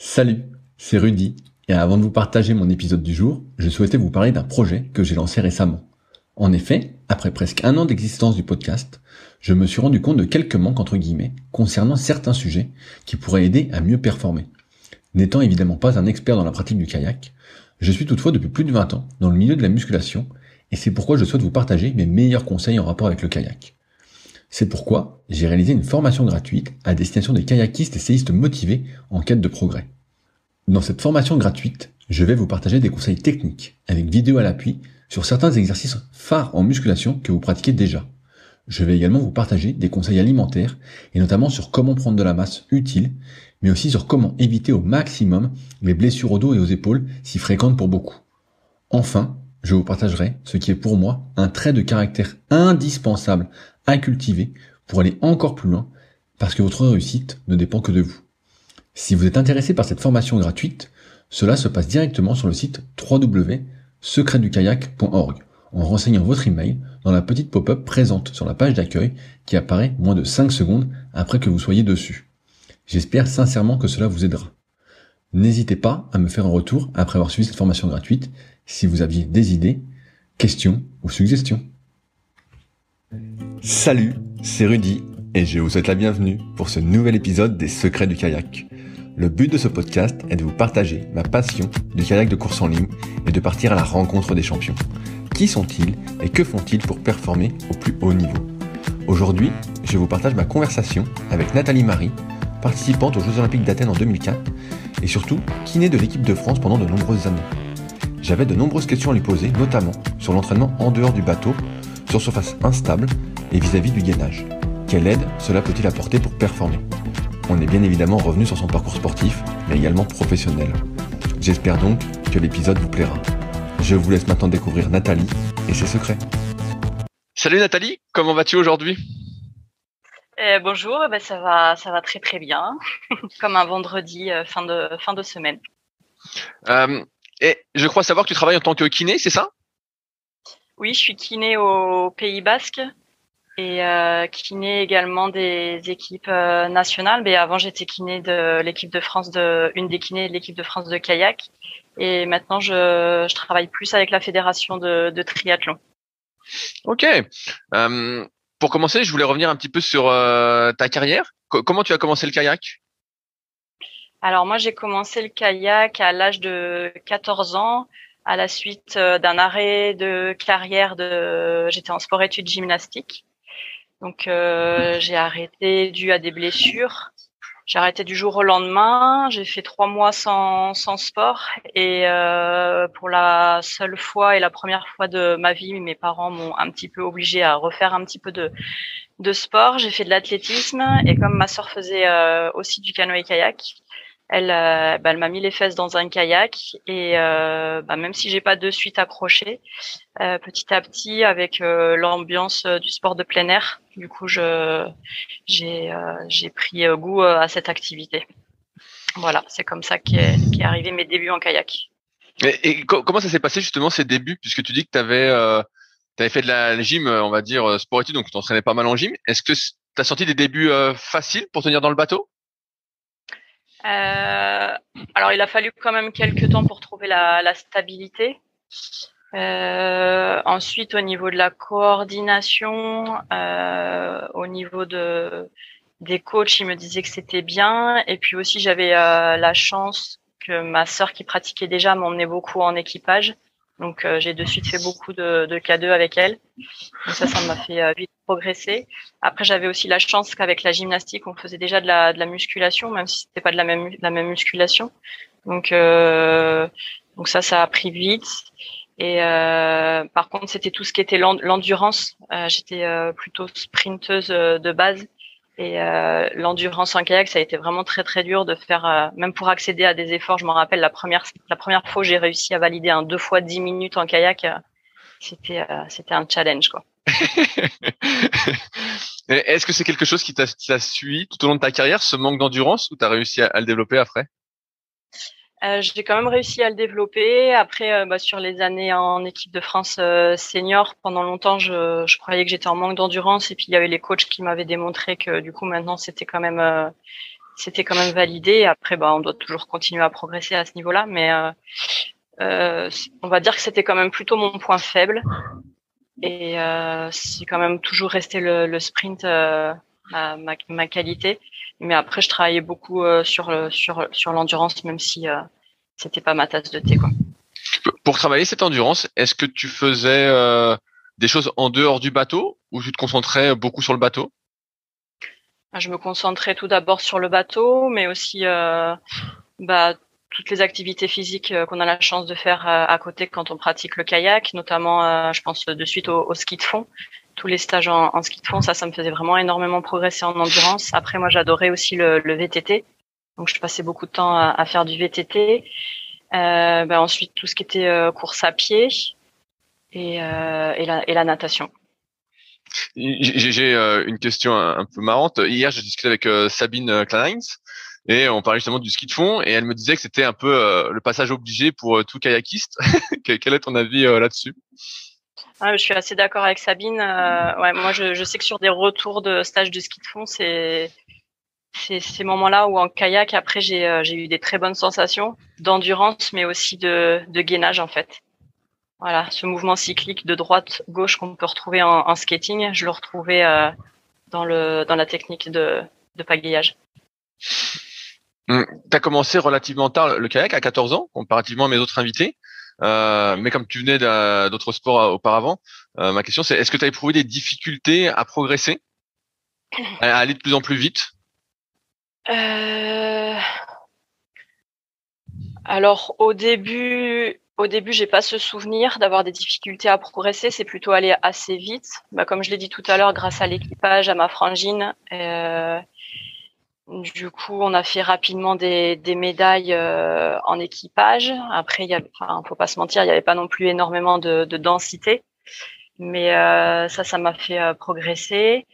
Salut, c'est Rudy, et avant de vous partager mon épisode du jour, je souhaitais vous parler d'un projet que j'ai lancé récemment. En effet, après presque un an d'existence du podcast, je me suis rendu compte de quelques manques entre guillemets concernant certains sujets qui pourraient aider à mieux performer. N'étant évidemment pas un expert dans la pratique du kayak, je suis toutefois depuis plus de 20 ans dans le milieu de la musculation, et c'est pourquoi je souhaite vous partager mes meilleurs conseils en rapport avec le kayak. C'est pourquoi j'ai réalisé une formation gratuite à destination des kayakistes et séistes motivés en quête de progrès. Dans cette formation gratuite, je vais vous partager des conseils techniques, avec vidéo à l'appui, sur certains exercices phares en musculation que vous pratiquez déjà. Je vais également vous partager des conseils alimentaires, et notamment sur comment prendre de la masse utile, mais aussi sur comment éviter au maximum les blessures au dos et aux épaules si fréquentes pour beaucoup. Enfin, je vous partagerai ce qui est pour moi un trait de caractère indispensable à cultiver pour aller encore plus loin, parce que votre réussite ne dépend que de vous. Si vous êtes intéressé par cette formation gratuite, cela se passe directement sur le site www.secretdukayak.org en renseignant votre email dans la petite pop-up présente sur la page d'accueil qui apparaît moins de 5 secondes après que vous soyez dessus. J'espère sincèrement que cela vous aidera. N'hésitez pas à me faire un retour après avoir suivi cette formation gratuite si vous aviez des idées, questions ou suggestions. Salut, c'est Rudy et je vous souhaite la bienvenue pour ce nouvel épisode des Secrets du kayak. Le but de ce podcast est de vous partager ma passion du kayak de course en ligne et de partir à la rencontre des champions. Qui sont-ils et que font-ils pour performer au plus haut niveau? Aujourd'hui, je vous partage ma conversation avec Nathalie Marie, participante aux Jeux Olympiques d'Athènes en 2004 et surtout kiné de l'équipe de France pendant de nombreuses années. J'avais de nombreuses questions à lui poser, notamment sur l'entraînement en dehors du bateau, sur surface instable et vis-à-vis du gainage. Quelle aide cela peut-il apporter pour performer? On est bien évidemment revenu sur son parcours sportif, mais également professionnel. J'espère donc que l'épisode vous plaira. Je vous laisse maintenant découvrir Nathalie et ses secrets. Salut Nathalie, comment vas-tu aujourd'hui? Bonjour, ça va très très bien, comme un vendredi fin de semaine. Et je crois savoir que tu travailles en tant que kiné, c'est ça? Oui, je suis kiné au Pays Basque et kiné également des équipes nationales. Mais avant, j'étais kiné de l'équipe de France une des kinés de l'équipe de France de kayak. Et maintenant, je travaille plus avec la fédération de triathlon. Ok. Pour commencer, je voulais revenir un petit peu sur ta carrière. Comment tu as commencé le kayak? Alors moi, j'ai commencé le kayak à l'âge de 14 ans, à la suite d'un arrêt de carrière j'étais en sport-études gymnastique. Donc j'ai arrêté dû à des blessures. J'ai arrêté du jour au lendemain. J'ai fait 3 mois sans sport et pour la seule fois et la première fois de ma vie, mes parents m'ont un petit peu obligée à refaire un petit peu de sport. J'ai fait de l'athlétisme et comme ma sœur faisait aussi du canoë-kayak, elle m'a mis les fesses dans un kayak et même si j'ai pas de suite accroché, petit à petit avec l'ambiance du sport de plein air, du coup j'ai pris goût à cette activité. Voilà, c'est comme ça qu'est arrivé mes débuts en kayak. Et comment ça s'est passé justement ces débuts, puisque tu dis que tu avais fait de la gym, on va dire sport-études, donc tu t'entraînais pas mal en gym. Est-ce que tu as senti des débuts faciles pour tenir dans le bateau? Alors il a fallu quand même quelques temps pour trouver la stabilité. Ensuite, au niveau de la coordination, au niveau des coachs, ils me disaient que c'était bien. Et puis aussi, j'avais la chance que ma sœur qui pratiquait déjà m'emmenait beaucoup en équipage. Donc, j'ai de suite fait beaucoup de K2 avec elle. Donc ça m'a fait vite progresser. Après, j'avais aussi la chance qu'avec la gymnastique, on faisait déjà de la musculation, même si c'était pas de la même musculation. Donc ça a pris vite. Et par contre, c'était tout ce qui était l'endurance. J'étais plutôt sprinteuse de base. Et l'endurance en kayak, ça a été vraiment très très dur de faire, même pour accéder à des efforts. Je me rappelle la première fois où j'ai réussi à valider un 2 fois 10 minutes en kayak, c'était un challenge quoi. Est-ce que c'est quelque chose qui t'a suivi tout au long de ta carrière, ce manque d'endurance, ou tu as réussi à le développer après? J'ai quand même réussi à le développer. Après, sur les années en équipe de France senior, pendant longtemps, je croyais que j'étais en manque d'endurance. Et puis, il y avait les coachs qui m'avaient démontré que du coup, maintenant, c'était quand même c'était quand même validé. Après, on doit toujours continuer à progresser à ce niveau-là, mais on va dire que c'était quand même plutôt mon point faible. Et c'est quand même toujours resté le sprint ma qualité. Mais après, je travaillais beaucoup sur l'endurance, même si c'était pas ma tasse de thé, quoi. Pour travailler cette endurance, est-ce que tu faisais des choses en dehors du bateau ou tu te concentrais beaucoup sur le bateau? Je me concentrais tout d'abord sur le bateau, mais aussi toutes les activités physiques qu'on a la chance de faire à côté quand on pratique le kayak, notamment je pense de suite au ski de fond. Tous les stages en ski de fond, ça me faisait vraiment énormément progresser en endurance. Après, moi, j'adorais aussi le VTT. Donc, je passais beaucoup de temps à faire du VTT. Ensuite, tout ce qui était course à pied et la natation. J'ai une question un peu marrante. Hier, j'ai discuté avec Sabine Kleinheinz et on parlait justement du ski de fond et elle me disait que c'était un peu le passage obligé pour tout kayakiste. Quel est ton avis là-dessus? Je suis assez d'accord avec Sabine. Moi, je sais que sur des retours de stage de ski de fond, c'est ces moments-là où en kayak, après, j'ai eu des très bonnes sensations d'endurance, mais aussi de gainage, en fait. Voilà, ce mouvement cyclique de droite-gauche qu'on peut retrouver en skating, je le retrouvais dans la technique de pagayage. T'as commencé relativement tard le kayak, à 14 ans, comparativement à mes autres invités. Mais comme tu venais d'autres sports auparavant, ma question c'est, est-ce que tu as éprouvé des difficultés à progresser, à aller de plus en plus vite? Alors au début, j'ai pas ce souvenir d'avoir des difficultés à progresser. C'est plutôt aller assez vite. Comme je l'ai dit tout à l'heure, grâce à l'équipage, à ma frangine. Du coup, on a fait rapidement des médailles en équipage. Après, faut pas se mentir, il y avait pas non plus énormément de densité, mais ça m'a fait progresser.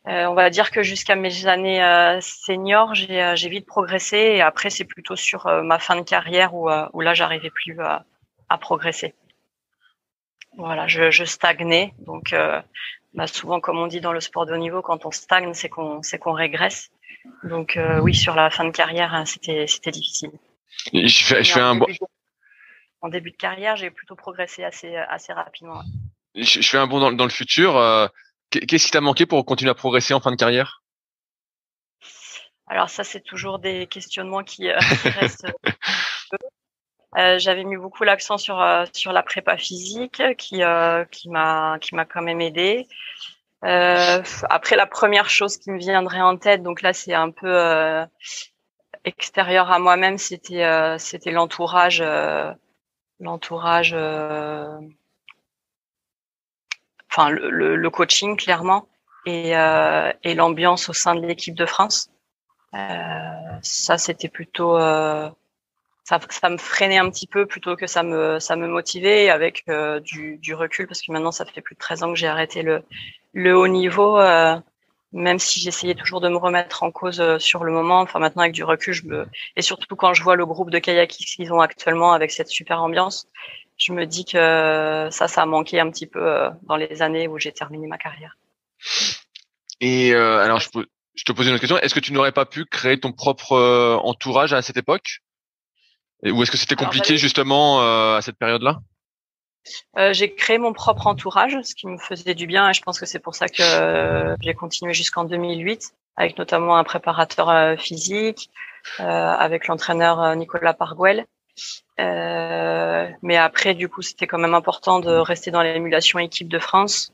On va dire que jusqu'à mes années seniors, j'ai vite progressé. Et après, c'est plutôt sur ma fin de carrière où là, j'arrivais plus à progresser. Voilà, je stagnais. Donc, souvent, comme on dit dans le sport de haut niveau, quand on stagne, c'est qu'on régresse. Donc oui, sur la fin de carrière, c'était difficile. En début de carrière, j'ai plutôt progressé assez rapidement. Ouais. Je fais un bond dans le futur. Qu'est-ce qui t'a manqué pour continuer à progresser en fin de carrière? Alors ça, c'est toujours des questionnements qui restent. J'avais mis beaucoup l'accent sur la prépa physique, qui m'a quand même aidé. Après, la première chose qui me viendrait en tête, donc là c'est un peu extérieur à moi-même, c'était l'entourage, enfin le coaching clairement et l'ambiance au sein de l'équipe de France. Ça c'était plutôt ça me freinait un petit peu plutôt que ça me motivait avec du recul, parce que maintenant ça fait plus de 13 ans que j'ai arrêté le haut niveau, même si j'essayais toujours de me remettre en cause sur le moment. Enfin maintenant avec du recul, et surtout quand je vois le groupe de kayakistes qu'ils ont actuellement avec cette super ambiance, je me dis que ça a manqué un petit peu dans les années où j'ai terminé ma carrière. Et alors je te posais une autre question. Est-ce que tu n'aurais pas pu créer ton propre entourage à cette époque? Ou est-ce que c'était compliqué justement à cette période-là? J'ai créé mon propre entourage, ce qui me faisait du bien, et je pense que c'est pour ça que j'ai continué jusqu'en 2008, avec notamment un préparateur physique, avec l'entraîneur Nicolas Parguel. Mais après, du coup, c'était quand même important de rester dans l'émulation équipe de France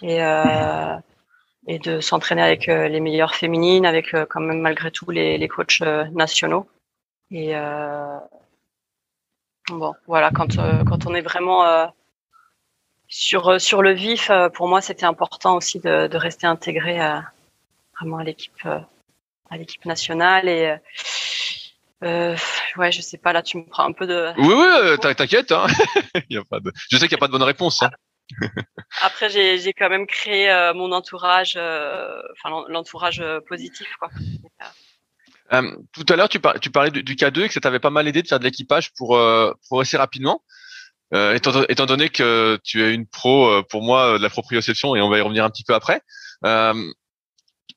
et de s'entraîner avec les meilleures féminines, avec quand même malgré tout les coachs nationaux. Et bon, voilà, quand on est vraiment sur le vif, pour moi, c'était important aussi de rester intégré vraiment à l'équipe nationale. Et je sais pas, là tu me prends un peu de. Oui, t'inquiète, hein. Je sais qu'il y a pas de bonne réponse, hein. Après, j'ai quand même créé mon entourage, l'entourage positif, quoi. Tout à l'heure, tu parlais du K2 et que ça t'avait pas mal aidé de faire de l'équipage pour progresser rapidement. Étant donné que tu es une pro pour moi de la proprioception, et on va y revenir un petit peu après.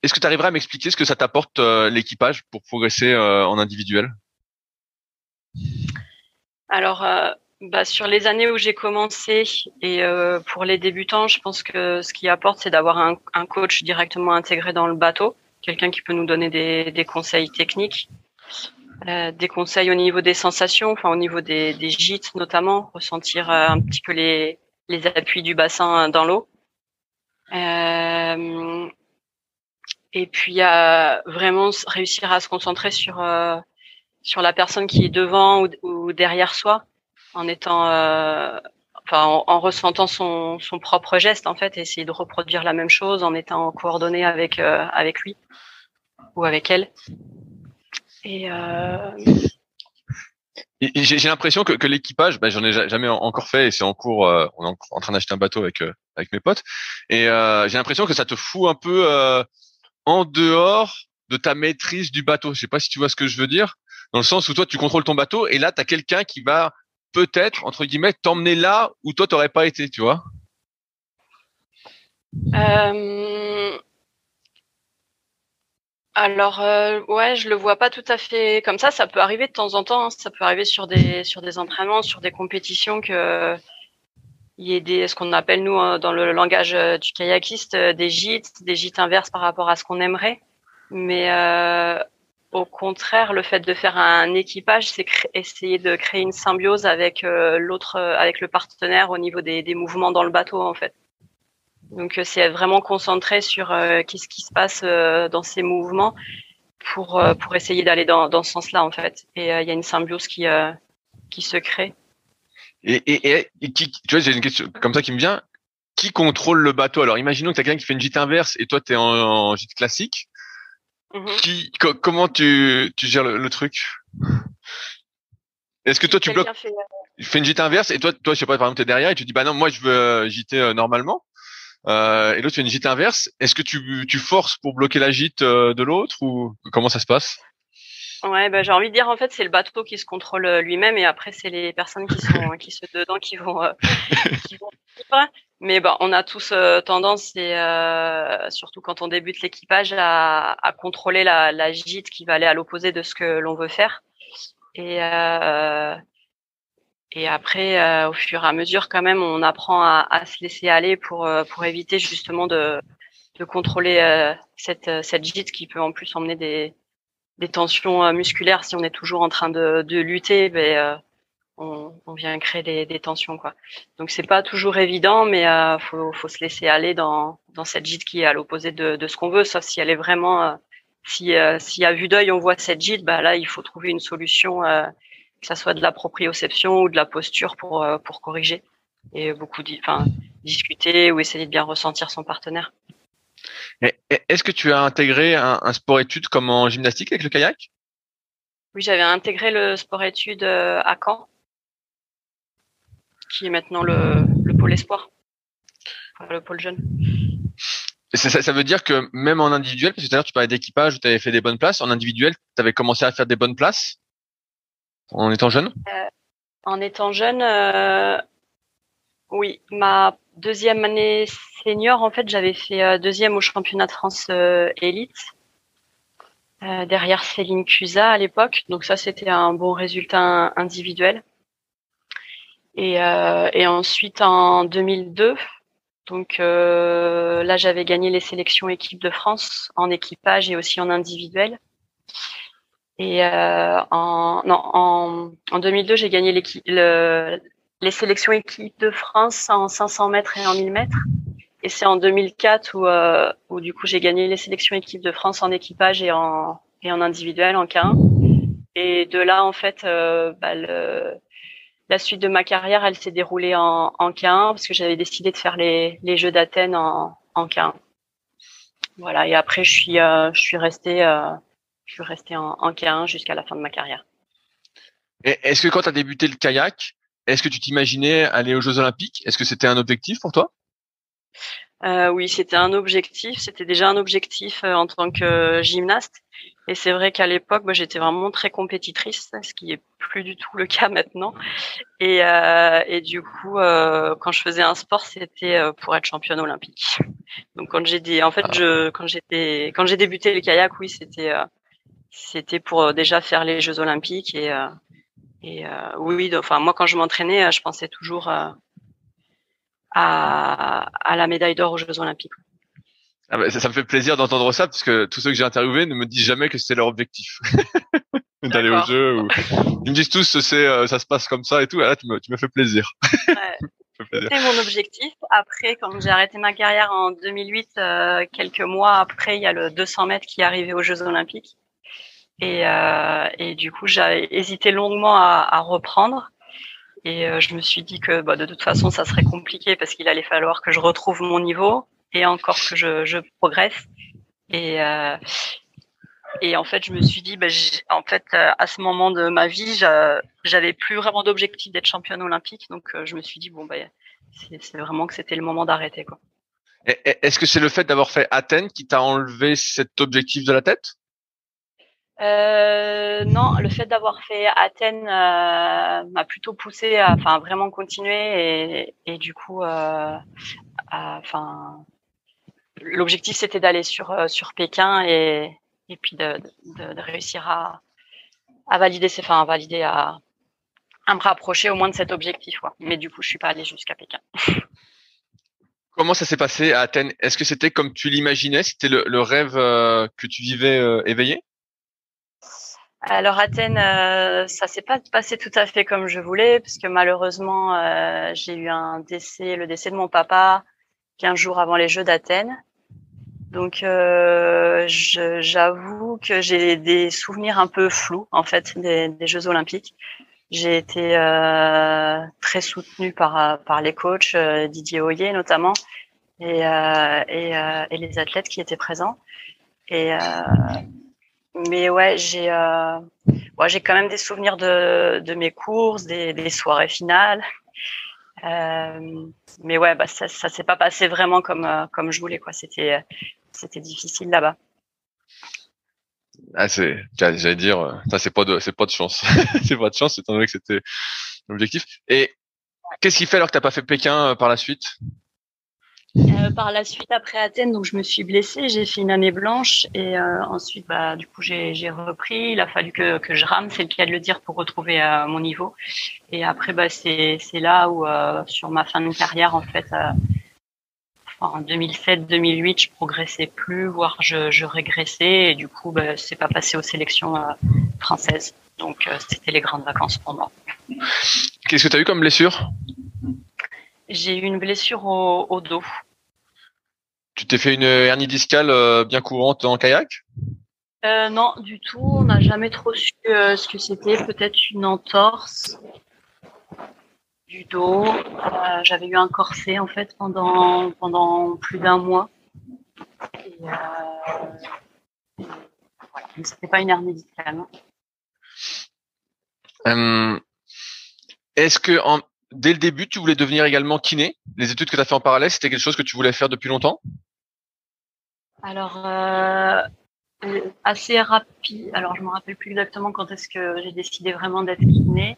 Est-ce que tu arriverais à m'expliquer ce que ça t'apporte l'équipage pour progresser en individuel? Alors, sur les années où j'ai commencé et pour les débutants, je pense que ce qui apporte, c'est d'avoir un coach directement intégré dans le bateau, quelqu'un qui peut nous donner des conseils techniques, des conseils au niveau des sensations, enfin au niveau des gîtes notamment, ressentir un petit peu les appuis du bassin dans l'eau. Et puis vraiment réussir à se concentrer sur la personne qui est devant ou derrière soi, en étant en ressentant son propre geste en fait, et essayer de reproduire la même chose en étant coordonné avec lui ou avec elle. Et j'ai l'impression que l'équipage, j'en ai jamais encore fait et c'est en cours. On est en train d'acheter un bateau avec mes potes et j'ai l'impression que ça te fout un peu en dehors de ta maîtrise du bateau. Je sais pas si tu vois ce que je veux dire, dans le sens où toi tu contrôles ton bateau et là t'as quelqu'un qui va peut-être entre guillemets t'emmener là où toi t'aurais pas été, tu vois. Alors ouais, je le vois pas tout à fait comme ça. Ça peut arriver de temps en temps. Hein. Ça peut arriver sur des entraînements, sur des compétitions que il y ait ce qu'on appelle nous dans le langage du kayakiste des gîtes inverses par rapport à ce qu'on aimerait. Mais au contraire, le fait de faire un équipage, c'est essayer de créer une symbiose avec l'autre, avec le partenaire au niveau des mouvements dans le bateau en fait. Donc c'est être vraiment concentré sur qu'est-ce qui se passe dans ces mouvements pour essayer d'aller dans ce sens-là en fait. Et il y a une symbiose qui se crée. Et qui, tu vois, j'ai une question comme ça qui me vient. Qui contrôle le bateau? Alors, imaginons que t'as quelqu'un qui fait une gîte inverse et toi t'es en gîte classique. Comment tu gères le truc? Est-ce que toi tu bloques, tu fais une gîte inverse et toi je sais pas, par exemple t'es derrière et tu dis bah non moi je veux gîter normalement. Et l'autre fait une gîte inverse. Est-ce que tu forces pour bloquer la gîte de l'autre ou comment ça se passe? Ouais, j'ai envie de dire en fait c'est le bateau qui se contrôle lui-même et après c'est les personnes qui sont dedans qui vont vivre. Mais on a tous tendance et surtout quand on débute l'équipage à contrôler la gîte qui va aller à l'opposé de ce que l'on veut faire. Et après au fur et à mesure quand même on apprend à se laisser aller pour éviter justement de contrôler cette gîte qui peut en plus emmener des tensions musculaires si on est toujours en train de lutter, on vient créer des tensions quoi. Donc c'est pas toujours évident, mais faut se laisser aller dans cette gîte qui est à l'opposé de ce qu'on veut, sauf si elle est vraiment si à vue d'œil on voit cette gîte, là il faut trouver une solution que ça soit de la proprioception ou de la posture pour corriger et discuter ou essayer de bien ressentir son partenaire. Est-ce que tu as intégré un sport-études comme en gymnastique avec le kayak? Oui, j'avais intégré le sport-études à Caen, qui est maintenant le pôle espoir, enfin, le pôle jeune. Ça veut dire que même en individuel, parce que tout à l'heure tu parlais d'équipage où tu avais fait des bonnes places, en individuel, tu avais commencé à faire des bonnes places en étant jeune? En étant jeune, oui. Ma deuxième année senior, en fait, j'avais fait deuxième au championnat de France élite, derrière Céline Cusa à l'époque. Donc ça, c'était un bon résultat individuel. Et ensuite, en 2002, donc là, j'avais gagné les sélections équipe de France en équipage et aussi en individuel. Et en 2002, j'ai gagné les sélections équipe de France en 500 mètres et en 1000 mètres. Et c'est en 2004 où du coup j'ai gagné les sélections équipe de France en équipage et en individuel en K1. Et de là en fait, la suite de ma carrière, elle s'est déroulée en K1 parce que j'avais décidé de faire les Jeux d'Athènes en K1. Voilà. Et après je suis restée en K1 jusqu'à la fin de ma carrière. Et est-ce que quand tu as débuté le kayak, est-ce que tu t'imaginais aller aux Jeux Olympiques? Est-ce que c'était un objectif pour toi? Oui, c'était un objectif. C'était déjà un objectif en tant que gymnaste. Et c'est vrai qu'à l'époque, j'étais vraiment très compétitrice, ce qui est plus du tout le cas maintenant. Et du coup, quand je faisais un sport, c'était pour être championne olympique. Donc quand j'ai quand j'ai débuté le kayak, oui, c'était pour déjà faire les Jeux olympiques oui, enfin moi quand je m'entraînais, je pensais toujours à la médaille d'or aux Jeux olympiques. Ah bah, ça me fait plaisir d'entendre ça parce que tous ceux que j'ai interviewés ne me disent jamais que c'est leur objectif d'aller au D'accord. jeu. Ils me disent tous ça se passe comme ça et tout. Ah, là, tu me fais plaisir. Ouais. C'était mon objectif. Après, quand j'ai arrêté ma carrière en 2008, quelques mois après, il y a le 200 mètres qui est arrivé aux Jeux olympiques. Et du coup, j'ai hésité longuement à reprendre. Et je me suis dit que de toute façon, ça serait compliqué parce qu'il allait falloir que je retrouve mon niveau et encore que je progresse. Et en fait, je me suis dit, à ce moment de ma vie, j'avais plus vraiment d'objectif d'être championne olympique. Donc, je me suis dit, c'est vraiment que c'était le moment d'arrêter, quoi. Est-ce que c'est le fait d'avoir fait Athènes qui t'a enlevé cet objectif de la tête? Non, le fait d'avoir fait Athènes m'a plutôt poussé à, vraiment continuer et du coup, l'objectif c'était d'aller sur Pékin et puis de réussir à valider à me rapprocher au moins de cet objectif, quoi. Mais du coup, je suis pas allée jusqu'à Pékin. Comment ça s'est passé à Athènes? Est-ce que c'était comme tu l'imaginais? C'était le rêve que tu vivais éveillé? Alors Athènes, ça s'est pas passé tout à fait comme je voulais, parce que malheureusement, j'ai eu le décès de mon papa 15 jours avant les Jeux d'Athènes. Donc j'avoue que j'ai des souvenirs un peu flous en fait des Jeux olympiques. J'ai été très soutenue par les coachs, Didier Hoyer notamment, et les athlètes qui étaient présents. Mais ouais, j'ai quand même des souvenirs de mes courses, des soirées finales. Mais ouais, ça s'est pas passé vraiment comme je voulais, quoi. C'était difficile là-bas. Ah, j'allais dire, ça c'est pas de chance. C'est pas de chance étant donné que c'était l'objectif. Et qu'est-ce qui fait alors que t'as pas fait Pékin par la suite? Par la suite, après Athènes, donc je me suis blessée, j'ai fait une année blanche et ensuite, du coup, j'ai repris. Il a fallu que je rame, c'est le cas de le dire, pour retrouver mon niveau. Et après, c'est là où, sur ma fin de carrière, en fait, en 2007-2008, je progressais plus, voire je régressais et du coup, c'est pas passé aux sélections françaises. Donc, c'était les grandes vacances pour moi. Qu'est-ce que t'as eu comme blessure? J'ai eu une blessure au dos. Tu t'es fait une hernie discale bien courante en kayak? Non, du tout. On n'a jamais trop su ce que c'était. Peut-être une entorse du dos. J'avais eu un corset en fait pendant plus d'un mois. Et voilà. Mais c'était pas une hernie discale. Est-ce que dès le début, tu voulais devenir également kiné? Les études que tu as fait en parallèle, c'était quelque chose que tu voulais faire depuis longtemps? Alors, assez rapide. Alors, je me rappelle plus exactement quand est-ce que j'ai décidé vraiment d'être kiné.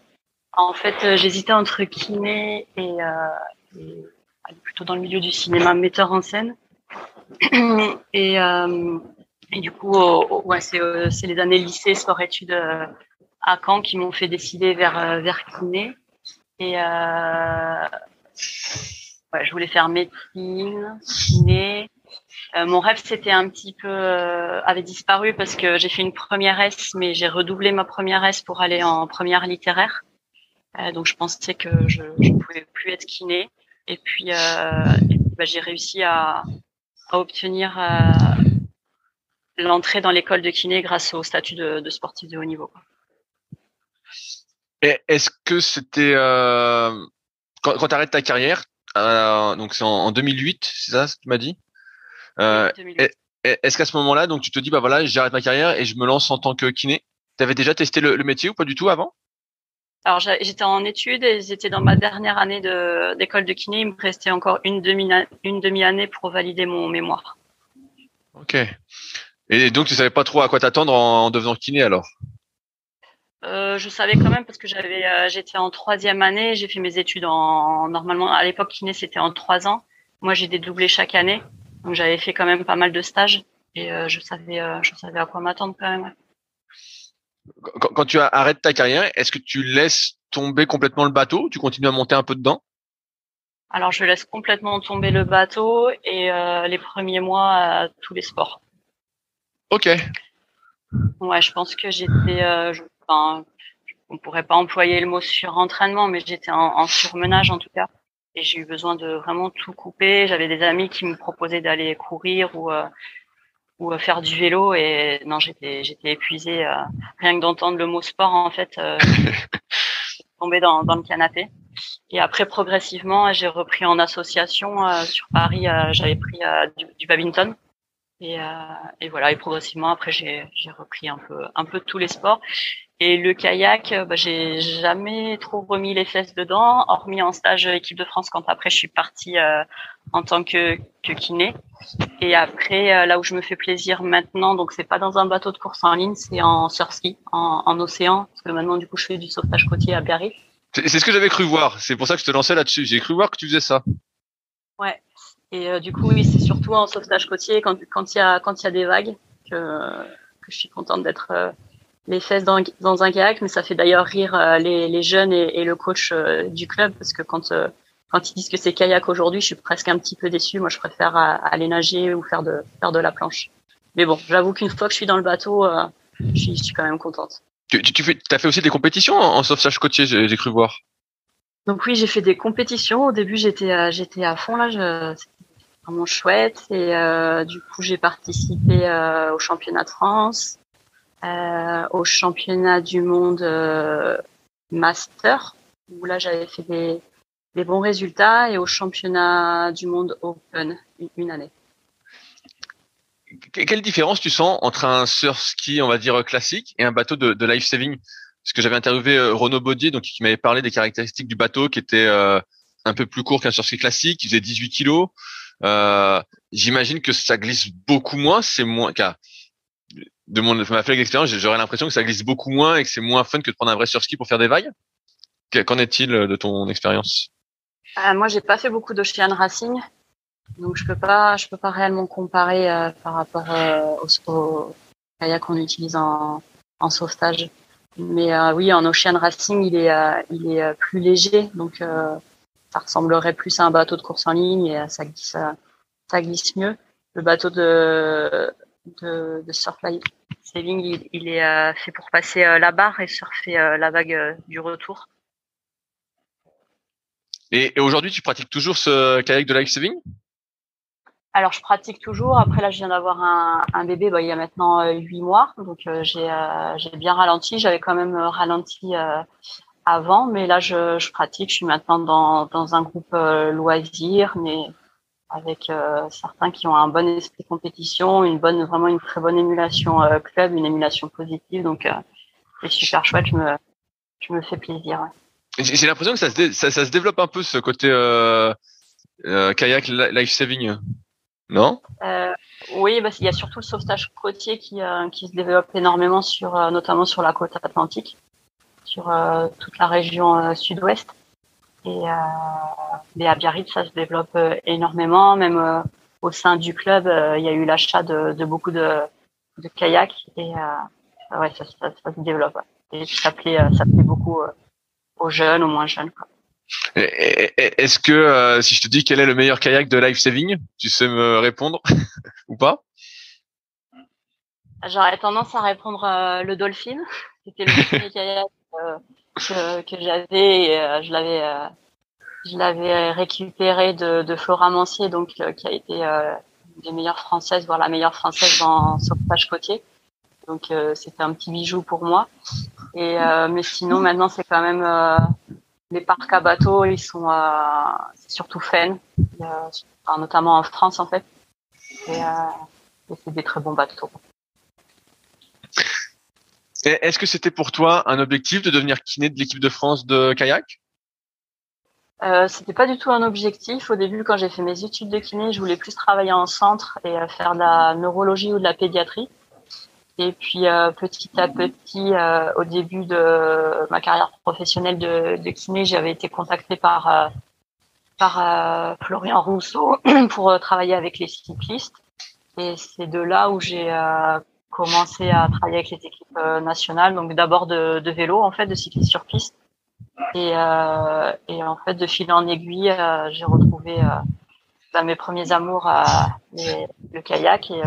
En fait, j'hésitais entre kiné et aller plutôt dans le milieu du cinéma, metteur en scène. Et du coup, c'est les années lycée, sport-études à Caen qui m'ont fait décider vers kiné. Et je voulais faire médecine, kiné. Mon rêve, c'était un petit peu avait disparu parce que j'ai fait une première S, mais j'ai redoublé ma première S pour aller en première littéraire. Donc je pensais que je pouvais plus être kiné. Et puis j'ai réussi à obtenir l'entrée dans l'école de kiné grâce au statut de sportif de haut niveau. Et est-ce que c'était quand tu arrêtes ta carrière, donc c'est en 2008, c'est ça ce que tu m'as dit? Oui, 2008. Est-ce qu'à ce moment-là, donc tu te dis bah voilà, j'arrête ma carrière et je me lance en tant que kiné? T'avais déjà testé le métier ou pas du tout avant? Alors j'étais en études et j'étais dans ma dernière année d'école de kiné. Il me restait encore une demi-année pour valider mon mémoire. Ok. Et donc, tu savais pas trop à quoi t'attendre en devenant kiné alors? Je savais quand même parce que j'étais en troisième année. J'ai fait mes études normalement à l'époque kiné c'était en 3 ans. Moi j'ai dédoublé chaque année, donc j'avais fait quand même pas mal de stages et je savais à quoi m'attendre quand même. Quand tu arrêtes ta carrière, est-ce que tu laisses tomber complètement le bateau ou tu continues à monter un peu dedans? Alors je laisse complètement tomber le bateau et les premiers mois tous les sports. Ok. Ouais, je pense que enfin, on pourrait pas employer le mot surentraînement, mais j'étais en surmenage en tout cas. Et j'ai eu besoin de vraiment tout couper. J'avais des amis qui me proposaient d'aller courir ou faire du vélo et non, j'étais épuisée. Rien que d'entendre le mot sport, en fait, tombée dans le canapé. Et après, progressivement, j'ai repris en association sur Paris. J'avais pris du badminton. Et voilà. Et progressivement, après, j'ai repris un peu tous les sports. Et le kayak, j'ai jamais trop remis les fesses dedans, hormis en stage équipe de France quand après je suis partie en tant que kiné. Et après, là où je me fais plaisir maintenant, donc c'est pas dans un bateau de course en ligne, c'est en surski, en océan, parce que maintenant du coup je fais du sauvetage côtier à Biarritz. C'est ce que j'avais cru voir. C'est pour ça que je te lançais là-dessus. J'ai cru voir que tu faisais ça. Ouais. Et du coup oui, c'est surtout en sauvetage côtier quand il y a des vagues que je suis contente d'être les fesses dans un kayak, mais ça fait d'ailleurs rire les jeunes et le coach du club parce que quand ils disent que c'est kayak aujourd'hui, je suis presque un petit peu déçue. Moi, je préfère aller nager ou faire de la planche. Mais bon, j'avoue qu'une fois que je suis dans le bateau, je suis quand même contente. T'as fait aussi des compétitions en sauvetage côtier, j'ai cru voir. Donc oui, j'ai fait des compétitions. Au début, j'étais à fond là. C'était vraiment chouette. Et du coup, j'ai participé au championnat de France, au championnat du monde master, où là, j'avais fait des bons résultats, et au championnat du monde open une année. Quelle différence tu sens entre un surf-ski, on va dire, classique et un bateau de life saving? Parce que j'avais interviewé Renaud Baudier, donc qui m'avait parlé des caractéristiques du bateau, qui était un peu plus court qu'un surf-ski classique, qui faisait 18 kilos. J'imagine que ça glisse beaucoup moins, c'est moins, de ma faible expérience, j'aurais l'impression que ça glisse beaucoup moins et que c'est moins fun que de prendre un vrai surf-ski pour faire des vagues. Qu'en est-il de ton expérience? Moi, j'ai pas fait beaucoup d'ocean racing, donc je peux pas réellement comparer par rapport au kayak qu'on utilise en sauvetage. Mais oui, en ocean racing, il est plus léger, donc ça ressemblerait plus à un bateau de course en ligne et ça glisse mieux. Le bateau de surf life saving, il est fait pour passer la barre et surfer la vague du retour. Et aujourd'hui, tu pratiques toujours ce kayak de life saving? Alors, je pratique toujours. Après, là, je viens d'avoir un bébé, il y a maintenant 8 mois. Donc, j'ai bien ralenti. J'avais quand même ralenti avant, mais là, je pratique. Je suis maintenant dans un groupe loisir, mais avec certains qui ont un bon esprit de compétition, vraiment une très bonne émulation club, une émulation positive. Donc, c'est super chouette. Je me fais plaisir. Ouais. J'ai l'impression que ça se développe un peu ce côté kayak life saving, non? Oui, il y a surtout le sauvetage côtier qui se développe énormément notamment sur la côte atlantique, sur toute la région sud-ouest. Mais à Biarritz, ça se développe énormément. Même au sein du club, il y a eu l'achat de beaucoup de kayaks et ouais, ça se développe. Ouais. Et ça plaît beaucoup aux jeunes, aux moins jeunes, quoi. Est-ce que si je te dis quel est le meilleur kayak de life saving, tu sais me répondre ou pas? J'aurais tendance à répondre le Dolphin. C'était le premier kayak que j'avais. Et, je l'avais récupéré de Flora Mancier, donc qui a été une des meilleures françaises, voire la meilleure française en sauvetage côtier. Donc c'était un petit bijou pour moi. Et mais sinon maintenant c'est quand même les parcs à bateaux, c'est surtout fun, notamment en France en fait. Et c'est des très bons bateaux. Est-ce que c'était pour toi un objectif de devenir kiné de l'équipe de France de kayak? C'était pas du tout un objectif. Au début, quand j'ai fait mes études de kiné, je voulais plus travailler en centre et faire de la neurologie ou de la pédiatrie. Et puis petit à petit, au début de ma carrière professionnelle de kiné, j'avais été contactée par Florian Rousseau pour travailler avec les cyclistes. Et c'est de là où j'ai commencé à travailler avec les équipes nationales. Donc d'abord de vélo, en fait, de cyclisme sur piste. Et en fait, de fil en aiguille, j'ai retrouvé mes premiers amours, le kayak. Et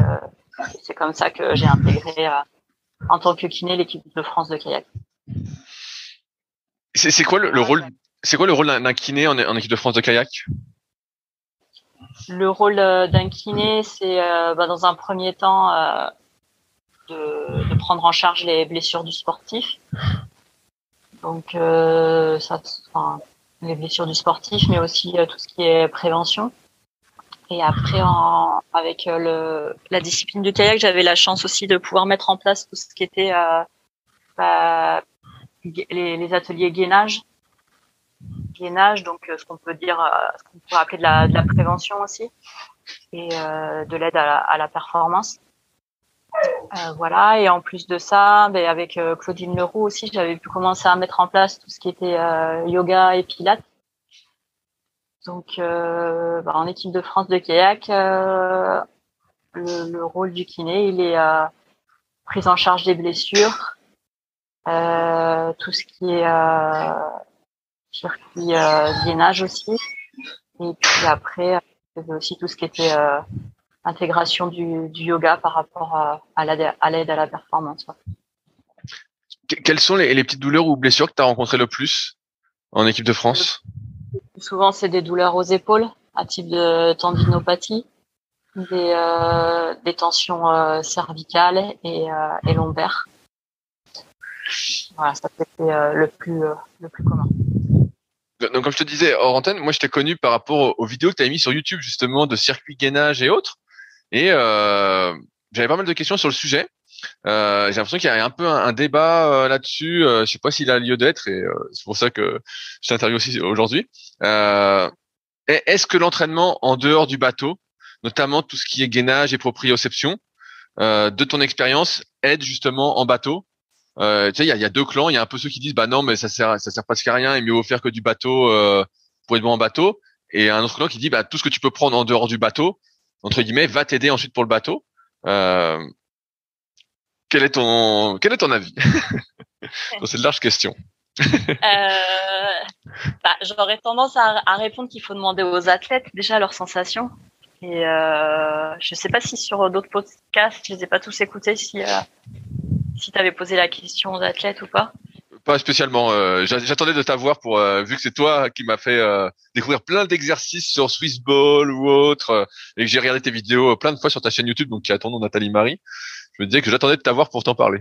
c'est comme ça que j'ai intégré en tant que kiné l'équipe de France de kayak. C'est quoi le rôle d'un kiné en équipe de France de kayak? Le rôle d'un kiné, c'est dans un premier temps de prendre en charge les blessures du sportif. Donc les blessures du sportif, mais aussi tout ce qui est prévention. Et après, avec la discipline du kayak, j'avais la chance aussi de pouvoir mettre en place tout ce qui était les ateliers gainage, donc ce qu'on peut dire, ce qu'on pourrait appeler de la prévention aussi, et de l'aide à la performance. Voilà. Et en plus de ça, avec Claudine Leroux aussi, j'avais pu commencer à mettre en place tout ce qui était yoga et pilates. Donc, en équipe de France de kayak, le rôle du kiné, il est prise en charge des blessures, tout ce qui est circuit gainage aussi, et puis après, il y avait aussi tout ce qui était intégration du yoga par rapport à l'aide à la performance. Quelles sont les petites douleurs ou blessures que tu as rencontrées le plus en équipe de France? Souvent, c'est des douleurs aux épaules, à type de tendinopathie, des tensions cervicales et lombaires. Voilà, ça c'était le plus commun. Donc, comme je te disais hors antenne, moi, je t'ai connu par rapport aux vidéos que tu avais mis sur YouTube, justement, de circuit gainage et autres. Et j'avais pas mal de questions sur le sujet. J'ai l'impression qu'il y a un peu un débat là-dessus. Je sais pas s'il a lieu d'être, et c'est pour ça que je t'interviewe aussi aujourd'hui. Est-ce que l'entraînement en dehors du bateau, notamment tout ce qui est gainage et proprioception, de ton expérience, aide justement en bateau? Tu sais, il y a deux clans. Il y a un peu ceux qui disent bah non, mais ça sert presque à rien, et mieux vaut faire que du bateau pour être bon en bateau. Et un autre clan qui dit bah tout ce que tu peux prendre en dehors du bateau, entre guillemets, va t'aider ensuite pour le bateau. Quel est ton avis? Donc, c'est de larges questions. J'aurais tendance à répondre qu'il faut demander aux athlètes déjà leurs sensations. Et je sais pas si sur d'autres podcasts, je les ai pas tous écoutés, si tu avais posé la question aux athlètes ou pas. Pas spécialement. J'attendais de t'avoir pour vu que c'est toi qui m'as fait découvrir plein d'exercices sur Swissball ou autre, et que j'ai regardé tes vidéos plein de fois sur ta chaîne YouTube, donc qui a ton nom, Nathalie Marie. Je me disais que j'attendais de t'avoir pour t'en parler.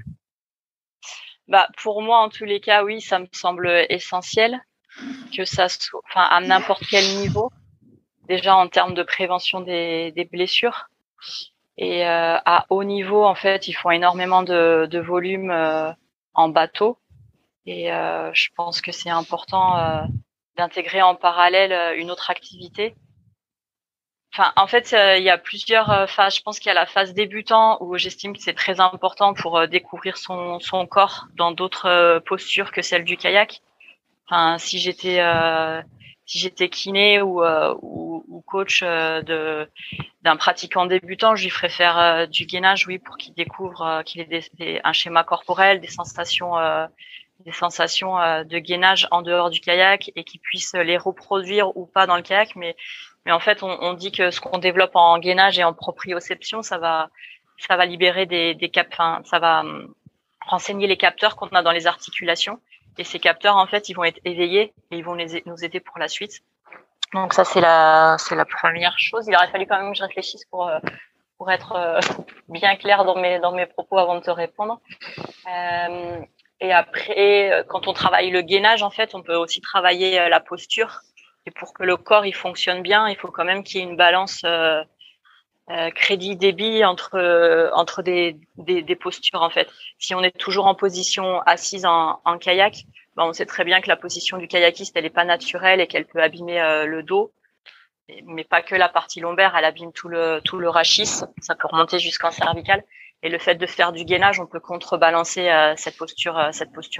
Pour moi, en tous les cas, oui, ça me semble essentiel que ça soit, à n'importe quel niveau, déjà en termes de prévention des blessures. Et à haut niveau, en fait, ils font énormément de volume en bateau. Et je pense que c'est important d'intégrer en parallèle une autre activité. En fait, il y a plusieurs phases. Je pense qu'il y a la phase débutant où j'estime que c'est très important pour découvrir son corps dans d'autres postures que celle du kayak. Si j'étais kiné ou coach d'un pratiquant débutant, je lui ferais faire du gainage, oui, pour qu'il découvre qu'il ait un schéma corporel, des sensations de gainage en dehors du kayak et qu'il puisse les reproduire ou pas dans le kayak. Mais en fait, on dit que ce qu'on développe en gainage et en proprioception, ça va libérer des ça va renseigner les capteurs qu'on a dans les articulations. Et ces capteurs, en fait, ils vont être éveillés et ils vont nous aider pour la suite. Donc ça, c'est la première chose. Il aurait fallu quand même que je réfléchisse pour être bien clair dans mes propos avant de te répondre. Et après, quand on travaille le gainage, en fait, on peut aussi travailler la posture. Et pour que le corps il fonctionne bien, il faut quand même qu'il y ait une balance crédit-débit entre des postures, en fait. Si on est toujours en position assise en kayak, on sait très bien que la position du kayakiste elle est pas naturelle et qu'elle peut abîmer le dos, mais pas que la partie lombaire, elle abîme tout le rachis, ça peut remonter jusqu'en cervical. Et le fait de faire du gainage, on peut contrebalancer cette posture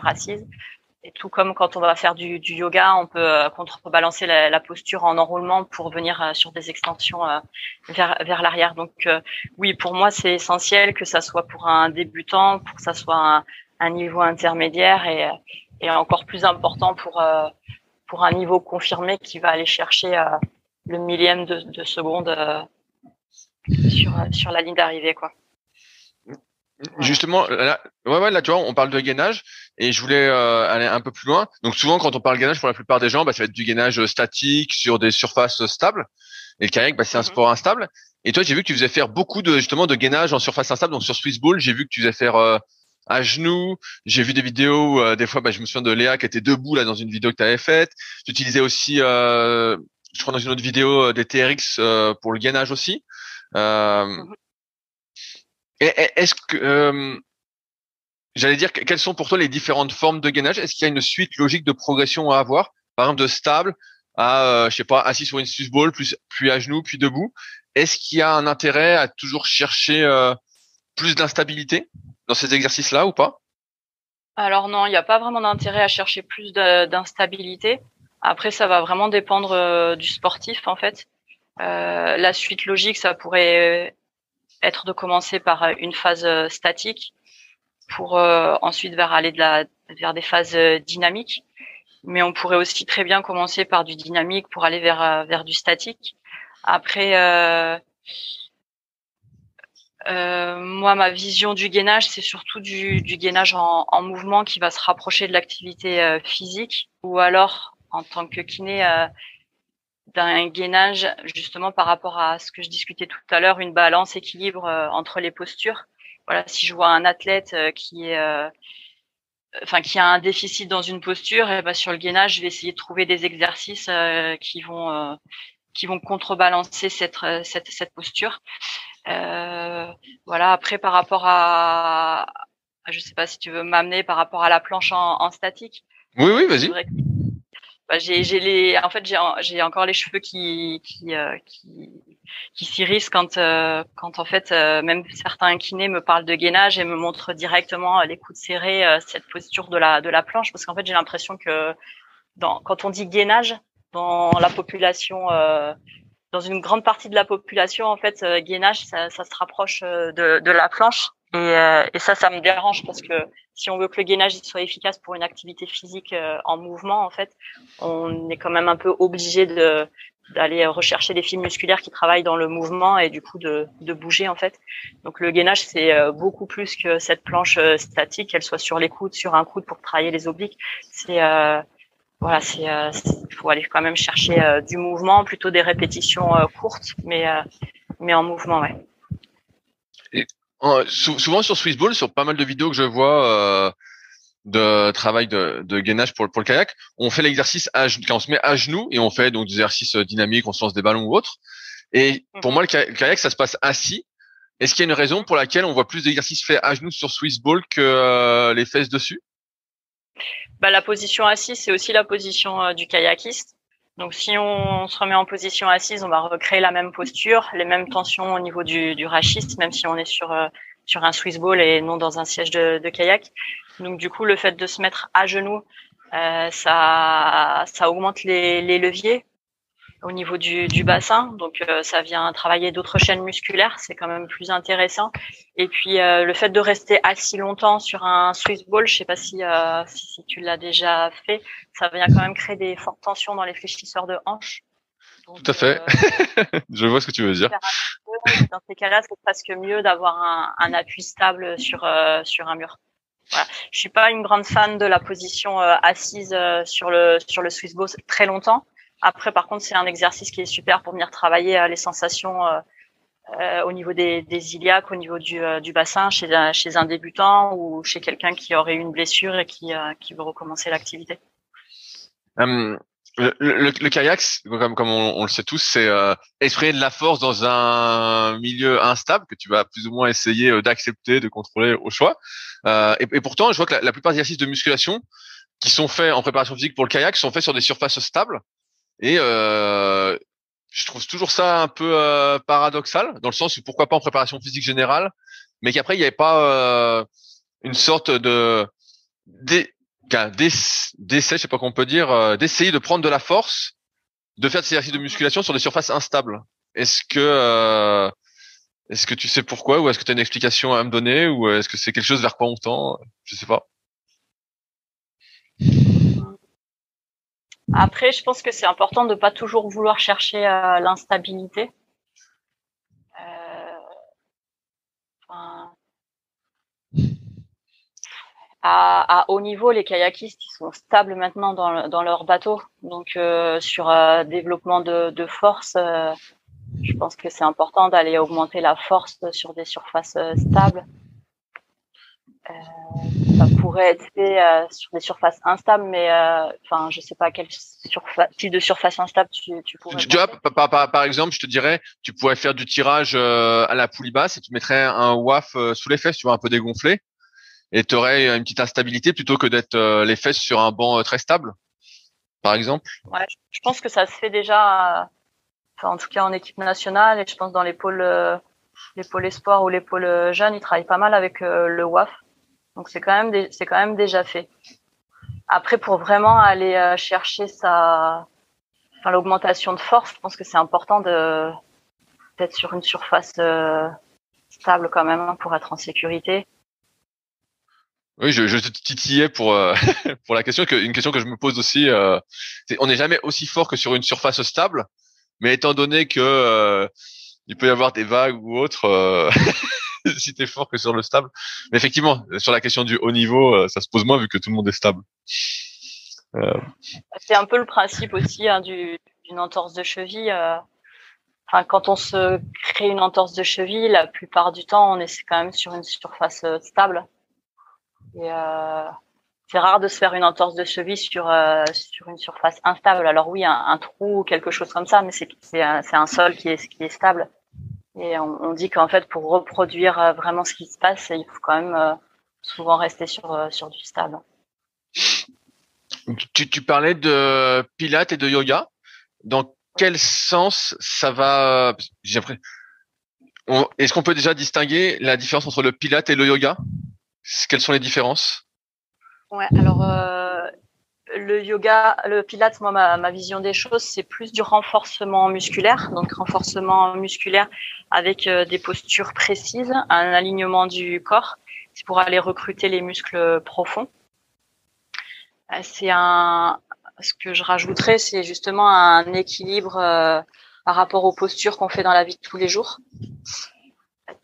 assise. Et tout comme quand on va faire du yoga, on peut contrebalancer la posture en enroulement pour venir sur des extensions vers l'arrière. Donc oui, pour moi, c'est essentiel que ça soit pour un débutant, pour que ça soit un niveau intermédiaire et encore plus important pour un niveau confirmé qui va aller chercher le millième de seconde sur la ligne d'arrivée, quoi. Voilà. Justement, là, là, tu vois, on parle de gainage et je voulais aller un peu plus loin. Donc souvent, quand on parle gainage, pour la plupart des gens, ça va être du gainage statique sur des surfaces stables. Et le kayak, c'est un sport instable. Et toi, j'ai vu que tu faisais faire beaucoup de gainage en surface instable. Donc sur Swissball, j'ai vu que tu faisais faire à genoux. J'ai vu des vidéos où des fois, je me souviens de Léa qui était debout là dans une vidéo que tu avais faite. Tu utilisais aussi, je crois dans une autre vidéo, des TRX pour le gainage aussi. Est-ce que j'allais dire quelles sont pour toi les différentes formes de gainage? Est-ce qu'il y a une suite logique de progression à avoir? Par exemple, de stable à je sais pas, assis sur une Swissball, puis à genoux, puis debout. Est-ce qu'il y a un intérêt à toujours chercher plus d'instabilité dans ces exercices-là ou pas? Alors non, il n'y a pas vraiment d'intérêt à chercher plus d'instabilité. Après, ça va vraiment dépendre du sportif en fait. La suite logique, ça pourrait être de commencer par une phase statique pour ensuite vers des phases dynamiques. Mais on pourrait aussi très bien commencer par du dynamique pour aller vers du statique. Après, moi, ma vision du gainage, c'est surtout du gainage en mouvement qui va se rapprocher de l'activité physique, ou alors en tant que kiné d'un gainage justement par rapport à ce que je discutais tout à l'heure, une balance, équilibre entre les postures. Voilà, si je vois un athlète qui a un déficit dans une posture, et sur le gainage, je vais essayer de trouver des exercices qui vont contrebalancer cette posture. Voilà. Après, par rapport je sais pas si tu veux m'amener par rapport à la planche en statique. Oui, vas-y. J'ai encore les cheveux qui s'irrissent quand en fait même certains kinés me parlent de gainage et me montrent directement les coudes serrés, cette posture de la planche, parce qu'en fait j'ai l'impression que quand on dit gainage dans la population, dans une grande partie de la population, en fait gainage ça se rapproche de la planche. Et ça me dérange parce que si on veut que le gainage soit efficace pour une activité physique en mouvement, en fait, on est quand même un peu obligé d'aller rechercher des fibres musculaires qui travaillent dans le mouvement et du coup de bouger en fait. Donc le gainage c'est beaucoup plus que cette planche statique, qu'elle soit sur les coudes, sur un coude pour travailler les obliques. Il faut aller quand même chercher du mouvement, plutôt des répétitions courtes, mais en mouvement, ouais. Souvent sur Swissball, sur pas mal de vidéos que je vois de travail de gainage pour le kayak, on fait l'exercice quand on se met à genoux et on fait donc des exercices dynamiques, on se lance des ballons ou autre. Et pour moi, le kayak, ça se passe assis. Est-ce qu'il y a une raison pour laquelle on voit plus d'exercices faits à genoux sur Swissball que les fesses dessus? La position assise, c'est aussi la position du kayakiste. Donc, si on se remet en position assise, on va recréer la même posture, les mêmes tensions au niveau du rachis, même si on est sur un Swissball et non dans un siège de kayak. Donc, du coup, le fait de se mettre à genoux, ça augmente les leviers au niveau du bassin. Donc, ça vient travailler d'autres chaînes musculaires. C'est quand même plus intéressant. Et puis, le fait de rester assis longtemps sur un Swissball, je sais pas si tu l'as déjà fait, ça vient quand même créer des fortes tensions dans les fléchisseurs de hanches. Donc, tout à fait. Je vois ce que tu veux dire. Dans ces cas-là, c'est presque mieux d'avoir un appui stable sur un mur. Voilà. Je suis pas une grande fan de la position assise sur le Swissball très longtemps. Après, par contre, c'est un exercice qui est super pour venir travailler les sensations au niveau des iliaques, au niveau du bassin, chez un débutant ou chez quelqu'un qui aurait eu une blessure et qui veut recommencer l'activité. Le kayak, comme on le sait tous, c'est exprimer de la force dans un milieu instable que tu vas plus ou moins essayer d'accepter, de contrôler au choix. Et pourtant, je vois que la plupart des exercices de musculation qui sont faits en préparation physique pour le kayak sont faits sur des surfaces stables. Et je trouve toujours ça un peu paradoxal, dans le sens où pourquoi pas en préparation physique générale, mais qu'après il n'y avait pas une sorte d'essai, je sais pas qu'on peut dire, d'essayer de prendre de la force, de faire des exercices de musculation sur des surfaces instables. Est-ce que tu sais pourquoi, ou est-ce que tu as une explication à me donner, ou est-ce que c'est quelque chose vers quoi on tend? Je sais pas. Après, je pense que c'est important de pas toujours vouloir chercher l'instabilité. Euh, enfin, à haut niveau, les kayakistes ils sont stables maintenant dans leur bateau. Donc sur développement de force, je pense que c'est important d'aller augmenter la force sur des surfaces stables. Ça pourrait être fait sur des surfaces instables, mais enfin, je sais pas quel type de surface instable tu pourrais Tu vois, par exemple, je te dirais, tu pourrais faire du tirage à la poulie basse et tu mettrais un WAF sous les fesses, tu vois, un peu dégonflé, et tu aurais une petite instabilité plutôt que d'être les fesses sur un banc très stable, par exemple. Ouais, je pense que ça se fait déjà, enfin, en tout cas en équipe nationale, et je pense dans les pôles espoirs ou les pôles jeunes, ils travaillent pas mal avec le WAF. Donc c'est quand même déjà fait. Après, pour vraiment aller chercher l'augmentation de force, je pense que c'est important d'être sur une surface stable quand même pour être en sécurité. Oui, je te titillais pour pour la question une question que je me pose aussi. On n'est jamais aussi fort que sur une surface stable, mais étant donné que il peut y avoir des vagues ou autres, si t'es fort que sur le stable. Mais effectivement, sur la question du haut niveau, ça se pose moins vu que tout le monde est stable. C'est un peu le principe aussi d'une entorse de cheville. Enfin, quand on se crée une entorse de cheville, la plupart du temps, on est quand même sur une surface stable. Et c'est rare de se faire une entorse de cheville sur une surface instable. Alors oui, un trou ou quelque chose comme ça, mais c'est un sol qui est stable. Et on dit qu'en fait, pour reproduire vraiment ce qui se passe, il faut quand même souvent rester sur du stable. Tu parlais de pilates et de yoga. Dans quel sens ça va? Est-ce qu'on peut déjà distinguer la différence entre le pilate et le yoga? Quelles sont les différences? Ouais, alors le yoga, le pilates, moi, ma vision des choses, c'est plus du renforcement musculaire. Donc renforcement musculaire avec des postures précises, un alignement du corps, c'est pour aller recruter les muscles profonds. Ce que je rajouterais, c'est justement un équilibre par rapport aux postures qu'on fait dans la vie de tous les jours.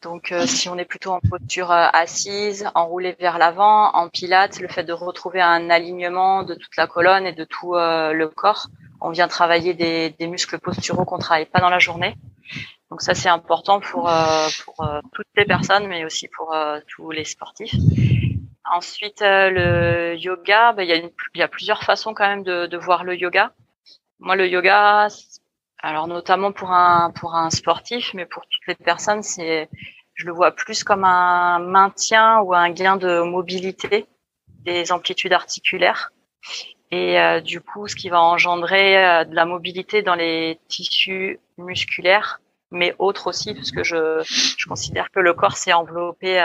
Donc, si on est plutôt en posture assise, enroulée vers l'avant, en pilates, le fait de retrouver un alignement de toute la colonne et de tout le corps, on vient travailler des muscles posturaux qu'on travaille pas dans la journée. Donc ça, c'est important pour toutes les personnes, mais aussi pour tous les sportifs. Ensuite, le yoga, il y a plusieurs façons quand même de voir le yoga. Moi, le yoga, alors notamment pour un sportif, mais pour toutes les personnes, je le vois plus comme un maintien ou un gain de mobilité des amplitudes articulaires. Et du coup, ce qui va engendrer de la mobilité dans les tissus musculaires, mais autres aussi, parce que je considère que le corps s'est enveloppé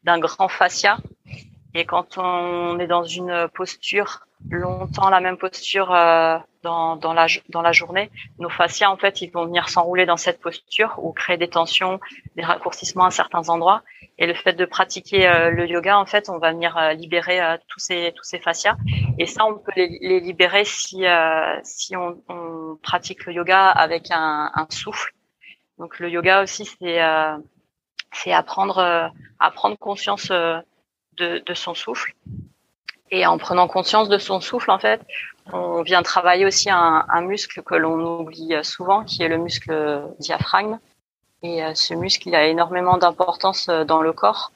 d'un grand fascia. Et quand on est dans une posture, longtemps la même posture dans la journée, nos fascias, en fait, ils vont venir s'enrouler dans cette posture ou créer des tensions, des raccourcissements à certains endroits. Et le fait de pratiquer le yoga, en fait, on va venir libérer tous ces fascias. Et ça, on peut les libérer si on pratique le yoga avec un souffle. Donc le yoga aussi, c'est apprendre conscience de son souffle. Et en prenant conscience de son souffle, en fait, on vient travailler aussi un muscle que l'on oublie souvent, qui est le muscle diaphragme. Et ce muscle, il a énormément d'importance dans le corps.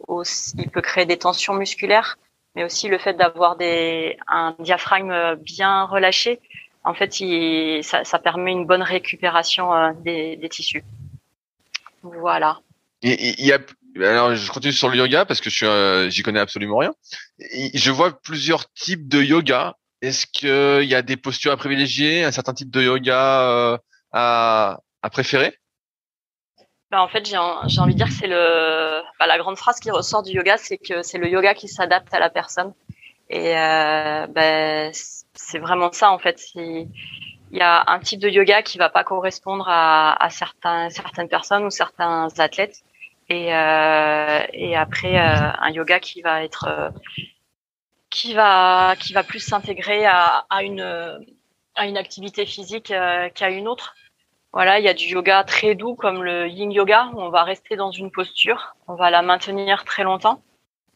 Il peut créer des tensions musculaires, mais aussi le fait d'avoir un diaphragme bien relâché, en fait, ça permet une bonne récupération des tissus. Voilà. Alors, je continue sur le yoga parce que j'y connais absolument rien. Je vois plusieurs types de yoga. Est-ce qu'il y a des postures à privilégier, un certain type de yoga à préférer? En fait, j'ai envie de dire que c'est la grande phrase qui ressort du yoga, c'est que c'est le yoga qui s'adapte à la personne. Et c'est vraiment ça en fait. Il y a un type de yoga qui va pas correspondre à certaines personnes ou certains athlètes. Et après un yoga qui va être qui va plus s'intégrer à une activité physique qu'à une autre. Voilà, il y a du yoga très doux comme le yin yoga où on va rester dans une posture, on va la maintenir très longtemps.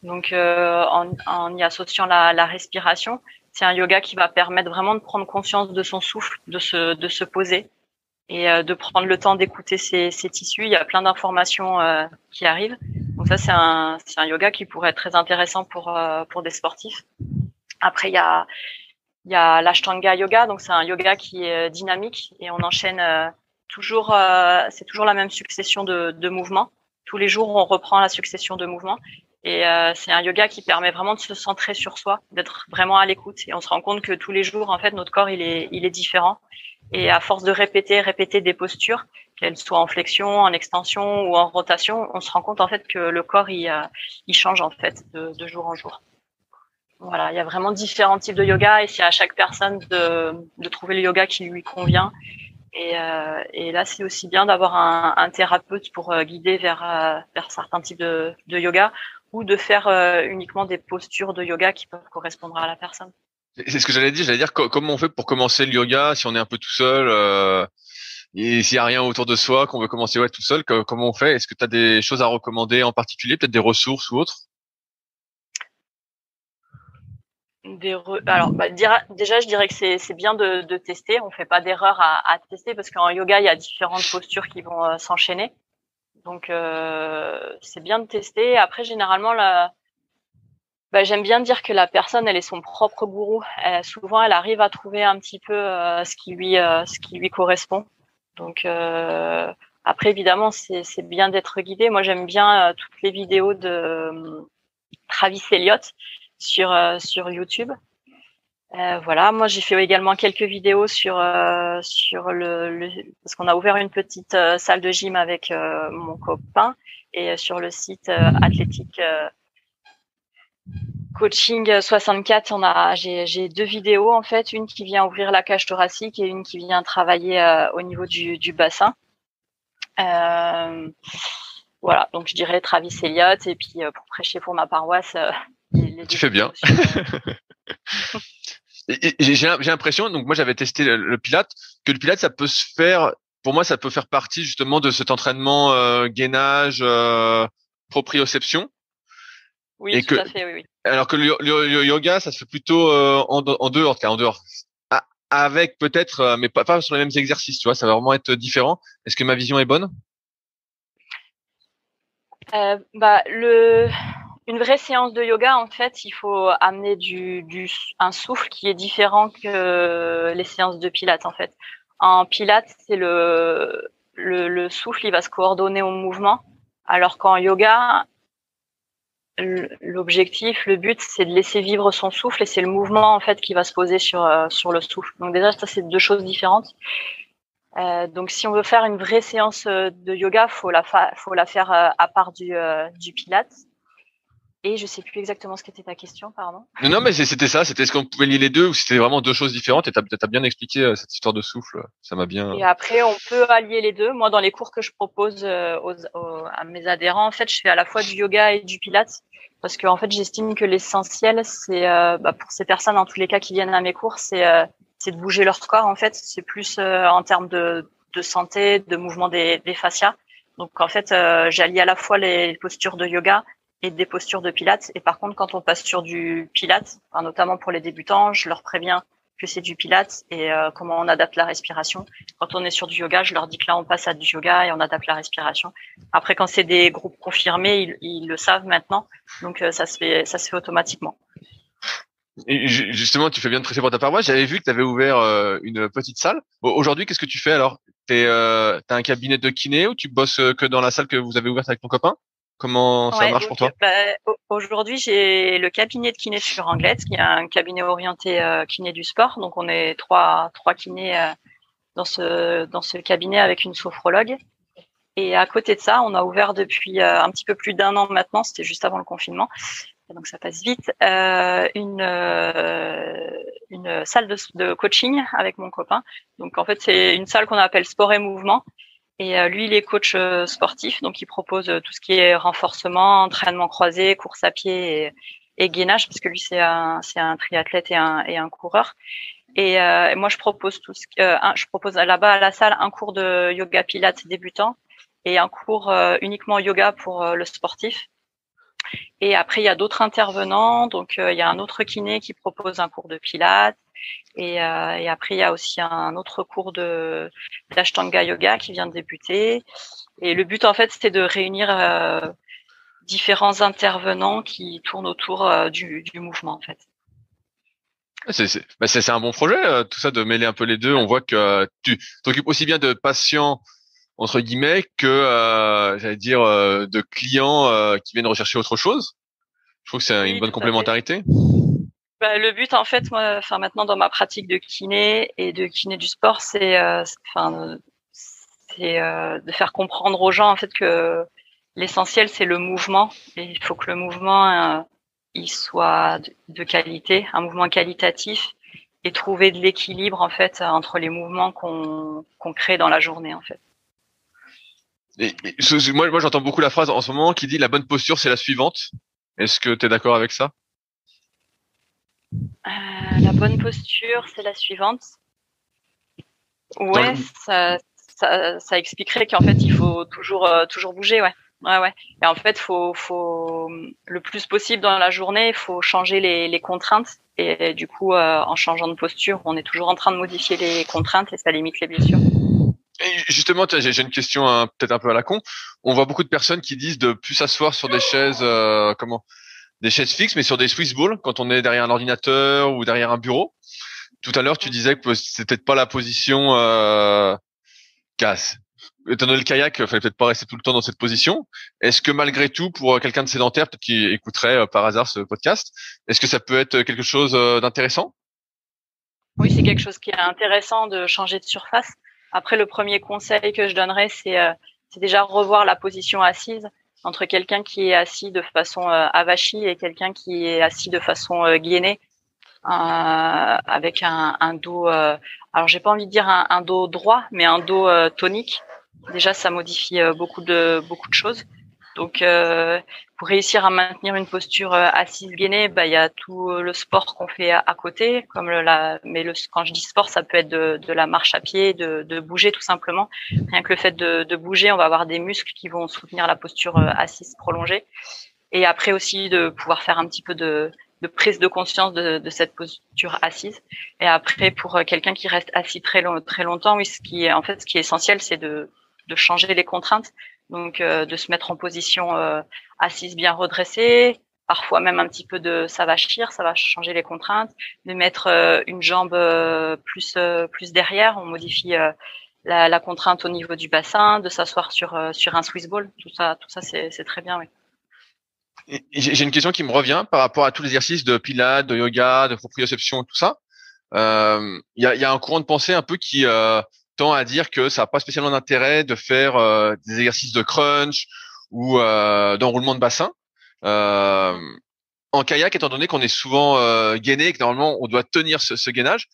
Donc en y associant la respiration, c'est un yoga qui va permettre vraiment de prendre conscience de son souffle, de se poser et de prendre le temps d'écouter ses tissus. Il y a plein d'informations qui arrivent. Donc ça c'est un yoga qui pourrait être très intéressant pour des sportifs. Après il y a l'Ashtanga yoga, donc c'est un yoga qui est dynamique et on enchaîne toujours c'est toujours la même succession de mouvements. Tous les jours on reprend la succession de mouvements et c'est un yoga qui permet vraiment de se centrer sur soi, d'être vraiment à l'écoute et on se rend compte que tous les jours en fait notre corps il est différent et à force de répéter des postures, qu'elles soient en flexion, en extension ou en rotation, on se rend compte en fait que le corps il change en fait de jour en jour. Voilà, il y a vraiment différents types de yoga et c'est à chaque personne de trouver le yoga qui lui convient. Et là, c'est aussi bien d'avoir un thérapeute pour guider vers certains types de yoga ou de faire uniquement des postures de yoga qui peuvent correspondre à la personne. C'est ce que j'allais dire comment on fait pour commencer le yoga si on est un peu tout seul et s'il y a rien autour de soi, qu'on veut commencer tout seul, comment on fait? Est-ce que tu as des choses à recommander en particulier, peut-être des ressources ou autres? Alors, déjà, je dirais que c'est bien de tester. On fait pas d'erreur à tester parce qu'en yoga, il y a différentes postures qui vont s'enchaîner. Donc, c'est bien de tester. Après, généralement, j'aime bien dire que la personne, elle est son propre gourou. Souvent, elle arrive à trouver un petit peu ce qui lui correspond. Donc, après, évidemment, c'est bien d'être guidé. Moi, j'aime bien toutes les vidéos de Travis Elliott sur YouTube. Voilà, moi j'ai fait également quelques vidéos sur parce qu'on a ouvert une petite salle de gym avec mon copain et sur le site Athletic Coaching 64, j'ai deux vidéos en fait, une qui vient ouvrir la cage thoracique et une qui vient travailler au niveau du bassin. Voilà, donc je dirais Travis Elliott et puis pour prêcher pour ma paroisse. Tu fais bien. J'ai l'impression, donc moi j'avais testé le Pilates, que le Pilates ça peut se faire, pour moi ça peut faire partie justement de cet entraînement gainage, proprioception. Oui, et tout à fait, oui. Alors que le yoga ça se fait plutôt en dehors, avec peut-être, mais pas sur les mêmes exercices, tu vois, ça va vraiment être différent. Est-ce que ma vision est bonne? Une vraie séance de yoga, en fait, il faut amener un souffle qui est différent que les séances de pilates, en fait. En pilates, c'est le souffle, il va se coordonner au mouvement, alors qu'en yoga, l'objectif, le but, c'est de laisser vivre son souffle et c'est le mouvement, en fait, qui va se poser sur le souffle. Donc déjà, ça, c'est deux choses différentes. Donc, si on veut faire une vraie séance de yoga, faut la faire à part du pilates. Et je sais plus exactement ce qu'était ta question, pardon. Non, mais c'était ça. C'était est-ce qu'on pouvait lier les deux ou c'était vraiment deux choses différentes? Et t'as bien expliqué cette histoire de souffle. Ça m'a bien. Et après, on peut allier les deux. Moi, dans les cours que je propose à mes adhérents, en fait, je fais à la fois du yoga et du pilates parce que en fait, j'estime que l'essentiel, c'est pour ces personnes, en tous les cas, qui viennent à mes cours, c'est de bouger leur corps. En fait, c'est plus en termes de santé, de mouvement des fascias. Donc, en fait, j'allie à la fois les postures de yoga et des postures de pilates. Et par contre, quand on passe sur du pilates, notamment pour les débutants, je leur préviens que c'est du pilates et comment on adapte la respiration. Quand on est sur du yoga, je leur dis que là, on passe à du yoga et on adapte la respiration. Après, quand c'est des groupes confirmés, ils le savent maintenant. Donc, ça se fait automatiquement. Et justement, tu fais bien de presser pour ta paroisse. J'avais vu que tu avais ouvert une petite salle. Aujourd'hui, qu'est-ce que tu fais alors? T'as un cabinet de kiné ou tu bosses que dans la salle que vous avez ouverte avec ton copain? Comment ça marche pour toi? Aujourd'hui, j'ai le cabinet de kiné sur Anglette, qui est un cabinet orienté kiné du sport. Donc, on est trois kinés dans ce cabinet avec une sophrologue. Et à côté de ça, on a ouvert depuis un petit peu plus d'1 an maintenant, c'était juste avant le confinement, donc ça passe vite, une salle de coaching avec mon copain. Donc en fait, c'est une salle qu'on appelle Sport et Mouvement. Et lui, il est coach sportif, donc il propose tout ce qui est renforcement, entraînement croisé, course à pied et gainage, parce que lui c'est un triathlète et un coureur. Et moi, je propose je propose là-bas à la salle un cours de yoga pilates débutant et un cours uniquement yoga pour le sportif. Et après, il y a d'autres intervenants. Donc, il y a un autre kiné qui propose un cours de pilates. Et après, il y a aussi un autre cours d'Ashtanga Yoga qui vient de débuter. Et le but, en fait, c'était de réunir différents intervenants qui tournent autour du mouvement, en fait. C'est un bon projet, tout ça, de mêler un peu les deux. On voit que tu t'occupes aussi bien de patients, entre guillemets, que, j'allais dire, de clients qui viennent rechercher autre chose. Je trouve que c'est une bonne complémentarité. Le but, en fait, moi, maintenant dans ma pratique de kiné et de kiné du sport, c'est de faire comprendre aux gens en fait que l'essentiel c'est le mouvement. Et il faut que le mouvement il soit de qualité, un mouvement qualitatif, et trouver de l'équilibre en fait entre les mouvements qu'on crée dans la journée en fait. Moi, j'entends beaucoup la phrase en ce moment qui dit la bonne posture c'est la suivante. Est-ce que tu es d'accord avec ça? La bonne posture, c'est la suivante. Ouais, ça expliquerait qu'en fait, il faut toujours bouger, ouais. Et en fait, faut le plus possible dans la journée, il faut changer les contraintes. Et du coup, en changeant de posture, on est toujours en train de modifier les contraintes et ça limite les blessures. Et justement, j'ai une question peut-être un peu à la con. On voit beaucoup de personnes qui disent de plus s'asseoir sur des chaises, des chaises fixes, mais sur des Swiss balls quand on est derrière un ordinateur ou derrière un bureau. Tout à l'heure, tu disais que c'était peut-être pas la position casse. Étant donné le kayak, fallait peut-être pas rester tout le temps dans cette position. Est-ce que malgré tout, pour quelqu'un de sédentaire, peut-être qui écouterait par hasard ce podcast, est-ce que ça peut être quelque chose d'intéressant? Oui, c'est quelque chose qui est intéressant de changer de surface. Après, le premier conseil que je donnerais, c'est déjà revoir la position assise entre quelqu'un qui est assis de façon avachie et quelqu'un qui est assis de façon gainée, avec un dos. Alors, j'ai pas envie de dire un dos droit, mais un dos tonique. Déjà, ça modifie beaucoup de choses. Donc, pour réussir à maintenir une posture assise gainée, il y a tout le sport qu'on fait à côté, comme quand je dis sport, ça peut être de la marche à pied, de bouger tout simplement. Rien que le fait de bouger, on va avoir des muscles qui vont soutenir la posture assise prolongée. Et après aussi de pouvoir faire un petit peu de prise de conscience de cette posture assise. Et après, pour quelqu'un qui reste assis très longtemps, oui, ce qui est essentiel, c'est de changer les contraintes. Donc, de se mettre en position assise bien redressée, parfois même un petit peu de s'avachir, ça va changer les contraintes. De mettre une jambe plus derrière, on modifie la contrainte au niveau du bassin, de s'asseoir sur un Swiss ball. Tout ça, c'est très bien, oui. J'ai une question qui me revient par rapport à tous les exercices de pilates, de yoga, de proprioception et tout ça. Il y a un courant de pensée un peu qui tend à dire que ça n'a pas spécialement d'intérêt de faire des exercices de crunch ou d'enroulement de bassin. En kayak, étant donné qu'on est souvent gainé et que normalement on doit tenir ce gainage,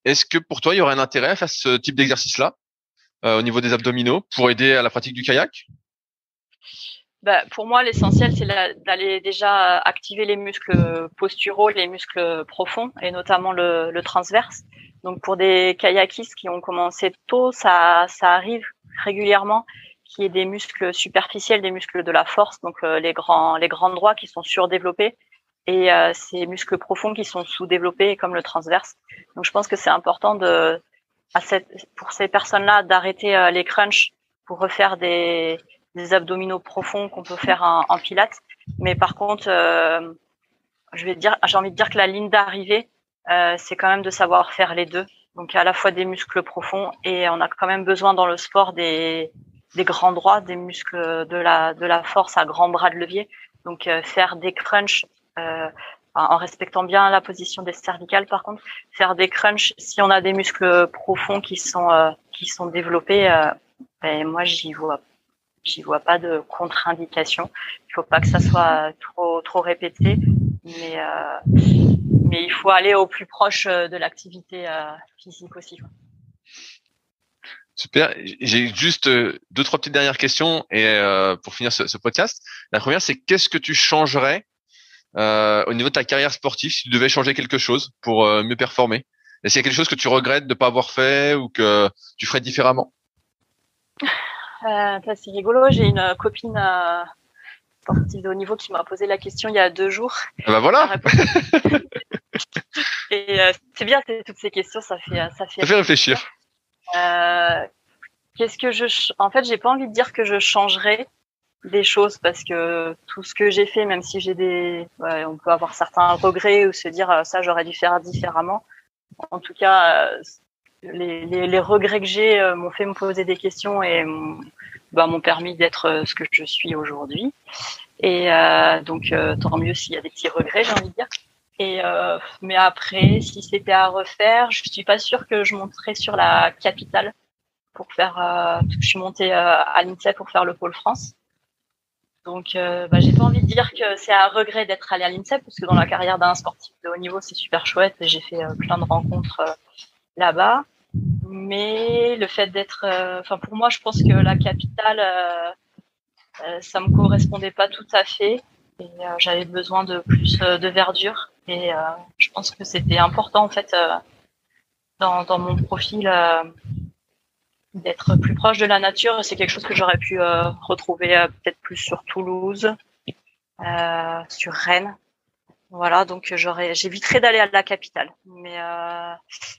est-ce que pour toi il y aurait un intérêt à faire ce type d'exercice-là au niveau des abdominaux pour aider à la pratique du kayak? Pour moi, l'essentiel, c'est d'aller déjà activer les muscles posturaux, les muscles profonds, et notamment le transverse. Donc, pour des kayakistes qui ont commencé tôt, ça arrive régulièrement qu'il y ait des muscles superficiels, des muscles de la force, donc les grands droits qui sont surdéveloppés, et ces muscles profonds qui sont sous-développés, comme le transverse. Donc, je pense que c'est important pour ces personnes-là d'arrêter les crunchs pour refaire des abdominaux profonds qu'on peut faire en pilates. Mais par contre, j'ai envie de dire que la ligne d'arrivée, c'est quand même de savoir faire les deux. Donc, à la fois des muscles profonds, et on a quand même besoin dans le sport des grands droits, des muscles de la force à grands bras de levier. Donc, faire des crunchs, en respectant bien la position des cervicales, par contre, faire des crunchs, si on a des muscles profonds qui sont développés, moi, j'y vois j'y vois pas de contre-indication. Il faut pas que ça soit trop répété, mais il faut aller au plus proche de l'activité physique aussi. Super. J'ai juste deux, trois petites dernières questions et pour finir ce podcast. La première, c'est qu'est-ce que tu changerais au niveau de ta carrière sportive si tu devais changer quelque chose pour mieux performer? Est-ce qu'il y a quelque chose que tu regrettes de pas avoir fait ou que tu ferais différemment? C'est rigolo. J'ai une copine sportive de haut niveau qui m'a posé la question il y a 2 jours. Ah bah voilà. Et c'est bien, toutes ces questions, ça fait réfléchir. En fait, j'ai pas envie de dire que je changerais des choses parce que tout ce que j'ai fait, même si on peut avoir certains regrets ou se dire ça j'aurais dû faire différemment. En tout cas, les regrets que j'ai m'ont fait me poser des questions et m'ont permis d'être ce que je suis aujourd'hui. Et donc tant mieux s'il y a des petits regrets, j'ai envie de dire. Mais après, si c'était à refaire, je suis pas sûre que je monterais sur la capitale pour faire. Je suis montée à l'INSEP pour faire le pôle France. Donc, j'ai pas envie de dire que c'est un regret d'être allée à l'INSEP parce que dans la carrière d'un sportif de haut niveau, c'est super chouette et j'ai fait plein de rencontres là-bas. Mais le fait d'être, pour moi, je pense que la capitale, ça me correspondait pas tout à fait et j'avais besoin de plus de verdure et je pense que c'était important en fait dans mon profil d'être plus proche de la nature. C'est quelque chose que j'aurais pu retrouver peut-être plus sur Toulouse, sur Rennes. Voilà, donc j'éviterais d'aller à la capitale. Mais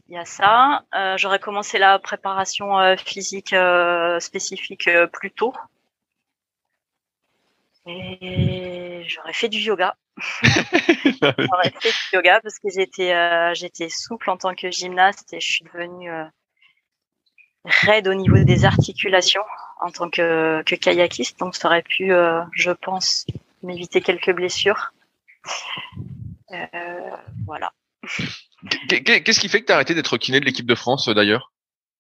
il y a ça. J'aurais commencé la préparation physique spécifique plus tôt. Et j'aurais fait du yoga. J'aurais fait du yoga parce que j'étais souple en tant que gymnaste et je suis devenue raide au niveau des articulations en tant que kayakiste. Donc ça aurait pu, je pense, m'éviter quelques blessures. Voilà. Qu'est-ce qui fait que tu as arrêté d'être kiné de l'équipe de France d'ailleurs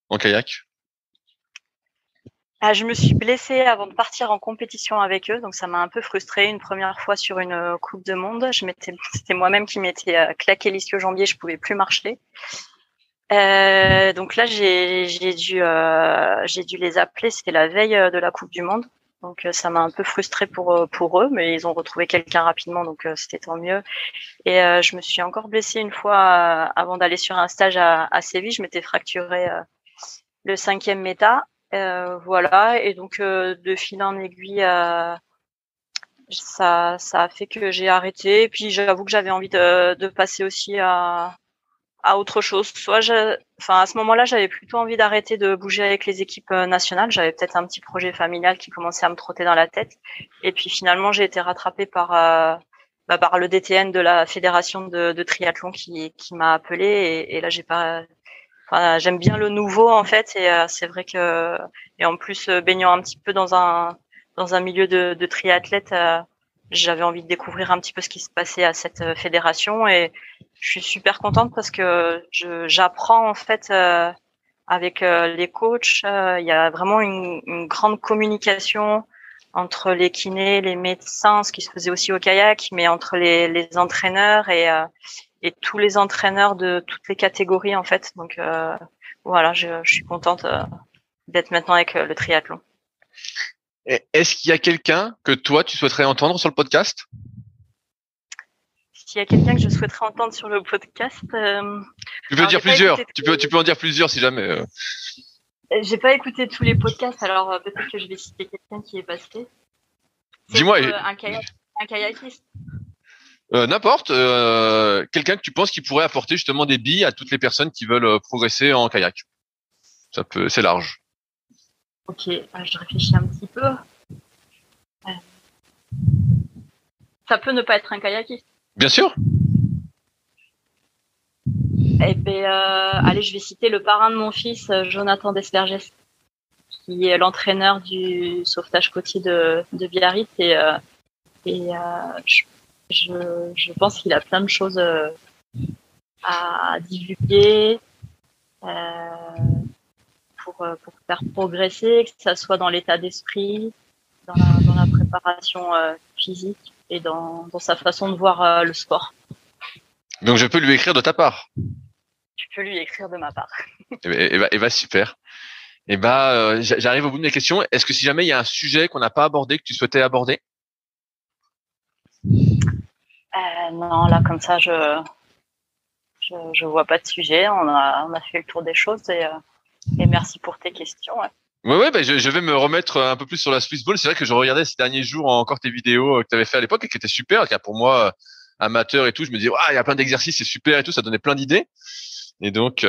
en kayak? Je me suis blessée avant de partir en compétition avec eux, donc ça m'a un peu frustrée une première fois sur une Coupe de Monde. C'était moi-même qui m'étais claqué l'ischio-jambier, je pouvais plus marcher. Donc là, j'ai dû les appeler. C'était la veille de la Coupe du Monde, donc ça m'a un peu frustrée pour eux, mais ils ont retrouvé quelqu'un rapidement, donc c'était tant mieux. Et je me suis encore blessée une fois avant d'aller sur un stage à Séville. Je m'étais fracturé le 5e méta. Voilà, et donc de fil en aiguille, ça a fait que j'ai arrêté. Et puis j'avoue que j'avais envie de passer aussi à autre chose. À ce moment-là, j'avais plutôt envie d'arrêter de bouger avec les équipes nationales. J'avais peut-être un petit projet familial qui commençait à me trotter dans la tête. Et puis finalement, j'ai été rattrapée par le DTN de la fédération de triathlon qui m'a appelée. Et là, j'aime bien le nouveau en fait, et c'est vrai que, et en plus baignant un petit peu dans un milieu de triathlètes, j'avais envie de découvrir un petit peu ce qui se passait à cette fédération, et je suis super contente parce que j'apprends en fait avec les coachs. Il y a vraiment une grande communication entre les kinés, les médecins, ce qui se faisait aussi au kayak, mais entre les entraîneurs et tous les entraîneurs de toutes les catégories en fait. Donc voilà, je suis contente d'être maintenant avec le triathlon. Est-ce qu'il y a quelqu'un que toi tu souhaiterais entendre sur le podcast? S'il y a quelqu'un que je souhaiterais entendre sur le podcast, tu peux dire plusieurs. Tu peux en dire plusieurs si jamais. J'ai pas écouté tous les podcasts, alors peut-être que je vais citer quelqu'un qui est passé. Dis-moi. Un kayakiste. N'importe, quelqu'un que tu penses qui pourrait apporter justement des billes à toutes les personnes qui veulent progresser en kayak. C'est large. Ok, je réfléchis un petit peu. Ça peut ne pas être un kayakiste. Bien sûr. Eh ben, allez, je vais citer le parrain de mon fils, Jonathan Desvergès, qui est l'entraîneur du sauvetage côtier de Biarritz, et je pense qu'il a plein de choses à divulguer pour faire progresser, que ça soit dans l'état d'esprit, dans la préparation physique et dans sa façon de voir le sport. Donc je peux lui écrire de ta part. Tu peux lui écrire de ma part. Super. J'arrive au bout de mes questions. Est-ce que si jamais il y a un sujet qu'on n'a pas abordé, que tu souhaitais aborder? Non, là comme ça, je vois pas de sujet. On a fait le tour des choses et merci pour tes questions. Ouais, je vais me remettre un peu plus sur la Swiss Ball. C'est vrai que je regardais ces derniers jours encore tes vidéos que tu avais fait à l'époque et qui étaient super. Car pour moi, amateur et tout, je me disais, il y a plein d'exercices, c'est super et tout, ça donnait plein d'idées. Et donc,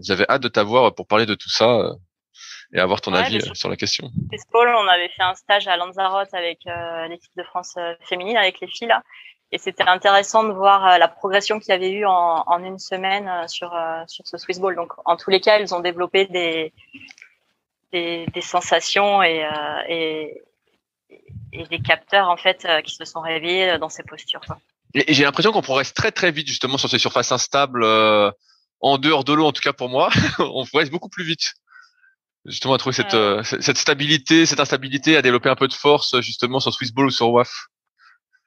j'avais hâte de t'avoir pour parler de tout ça et avoir ton avis sur la question. Swiss Ball, on avait fait un stage à Lanzarote avec l'équipe de France féminine, avec les filles là. Et c'était intéressant de voir la progression qu'il y avait eu en une semaine sur ce Swiss Ball. Donc, en tous les cas, ils ont développé des sensations et des capteurs en fait qui se sont réveillés dans ces postures, quoi. Et j'ai l'impression qu'on progresse très très vite justement sur ces surfaces instables en dehors de l'eau, en tout cas pour moi. On progresse beaucoup plus vite. Justement à trouver cette stabilité, cette instabilité, à développer un peu de force justement sur Swiss Ball ou sur WAF.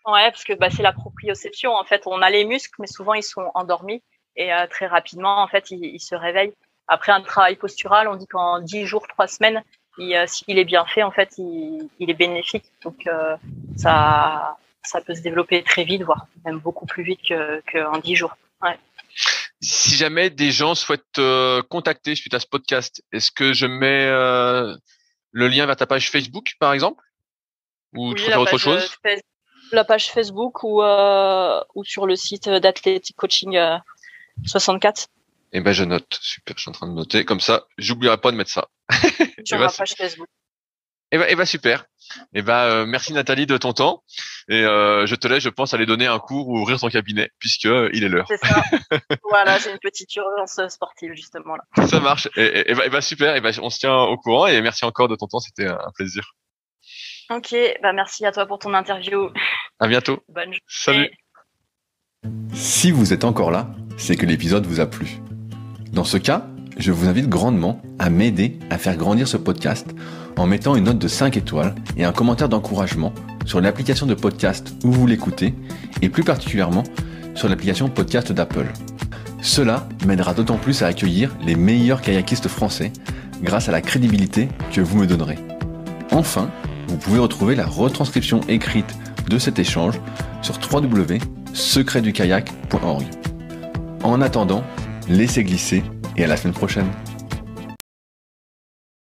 Ouais, parce que c'est la proprioception en fait. On a les muscles, mais souvent ils sont endormis et très rapidement en fait ils se réveillent. Après un travail postural, on dit qu'en 10 jours, 3 semaines, s'il est bien fait, en fait, il est bénéfique. Donc ça peut se développer très vite, voire même beaucoup plus vite qu'en 10 jours. Ouais. Si jamais des gens souhaitent te contacter suite à ce podcast, est-ce que je mets le lien vers ta page Facebook, par exemple, ou tu préfères autre chose? La page Facebook ou sur le site d'Athletic Coaching 64. Je note. Super, je suis en train de noter. Comme ça, j'oublierai pas de mettre ça. Sur ma page Facebook. Super. Merci Nathalie de ton temps. Et je te laisse, je pense, aller donner un cours ou ouvrir ton cabinet, puisque il est l'heure. C'est ça. Voilà, j'ai une petite urgence sportive, justement, là. Ça marche. Super. On se tient au courant et merci encore de ton temps. C'était un plaisir. Ok. Merci à toi pour ton interview. À bientôt. Bonne journée. Salut. Si vous êtes encore là, c'est que l'épisode vous a plu. Dans ce cas, je vous invite grandement à m'aider à faire grandir ce podcast en mettant une note de 5 étoiles et un commentaire d'encouragement sur l'application de podcast où vous l'écoutez et plus particulièrement sur l'application podcast d'Apple. Cela m'aidera d'autant plus à accueillir les meilleurs kayakistes français grâce à la crédibilité que vous me donnerez. Enfin, vous pouvez retrouver la retranscription écrite de cet échange sur www.secretdukayak.org. En attendant, laissez glisser et à la semaine prochaine.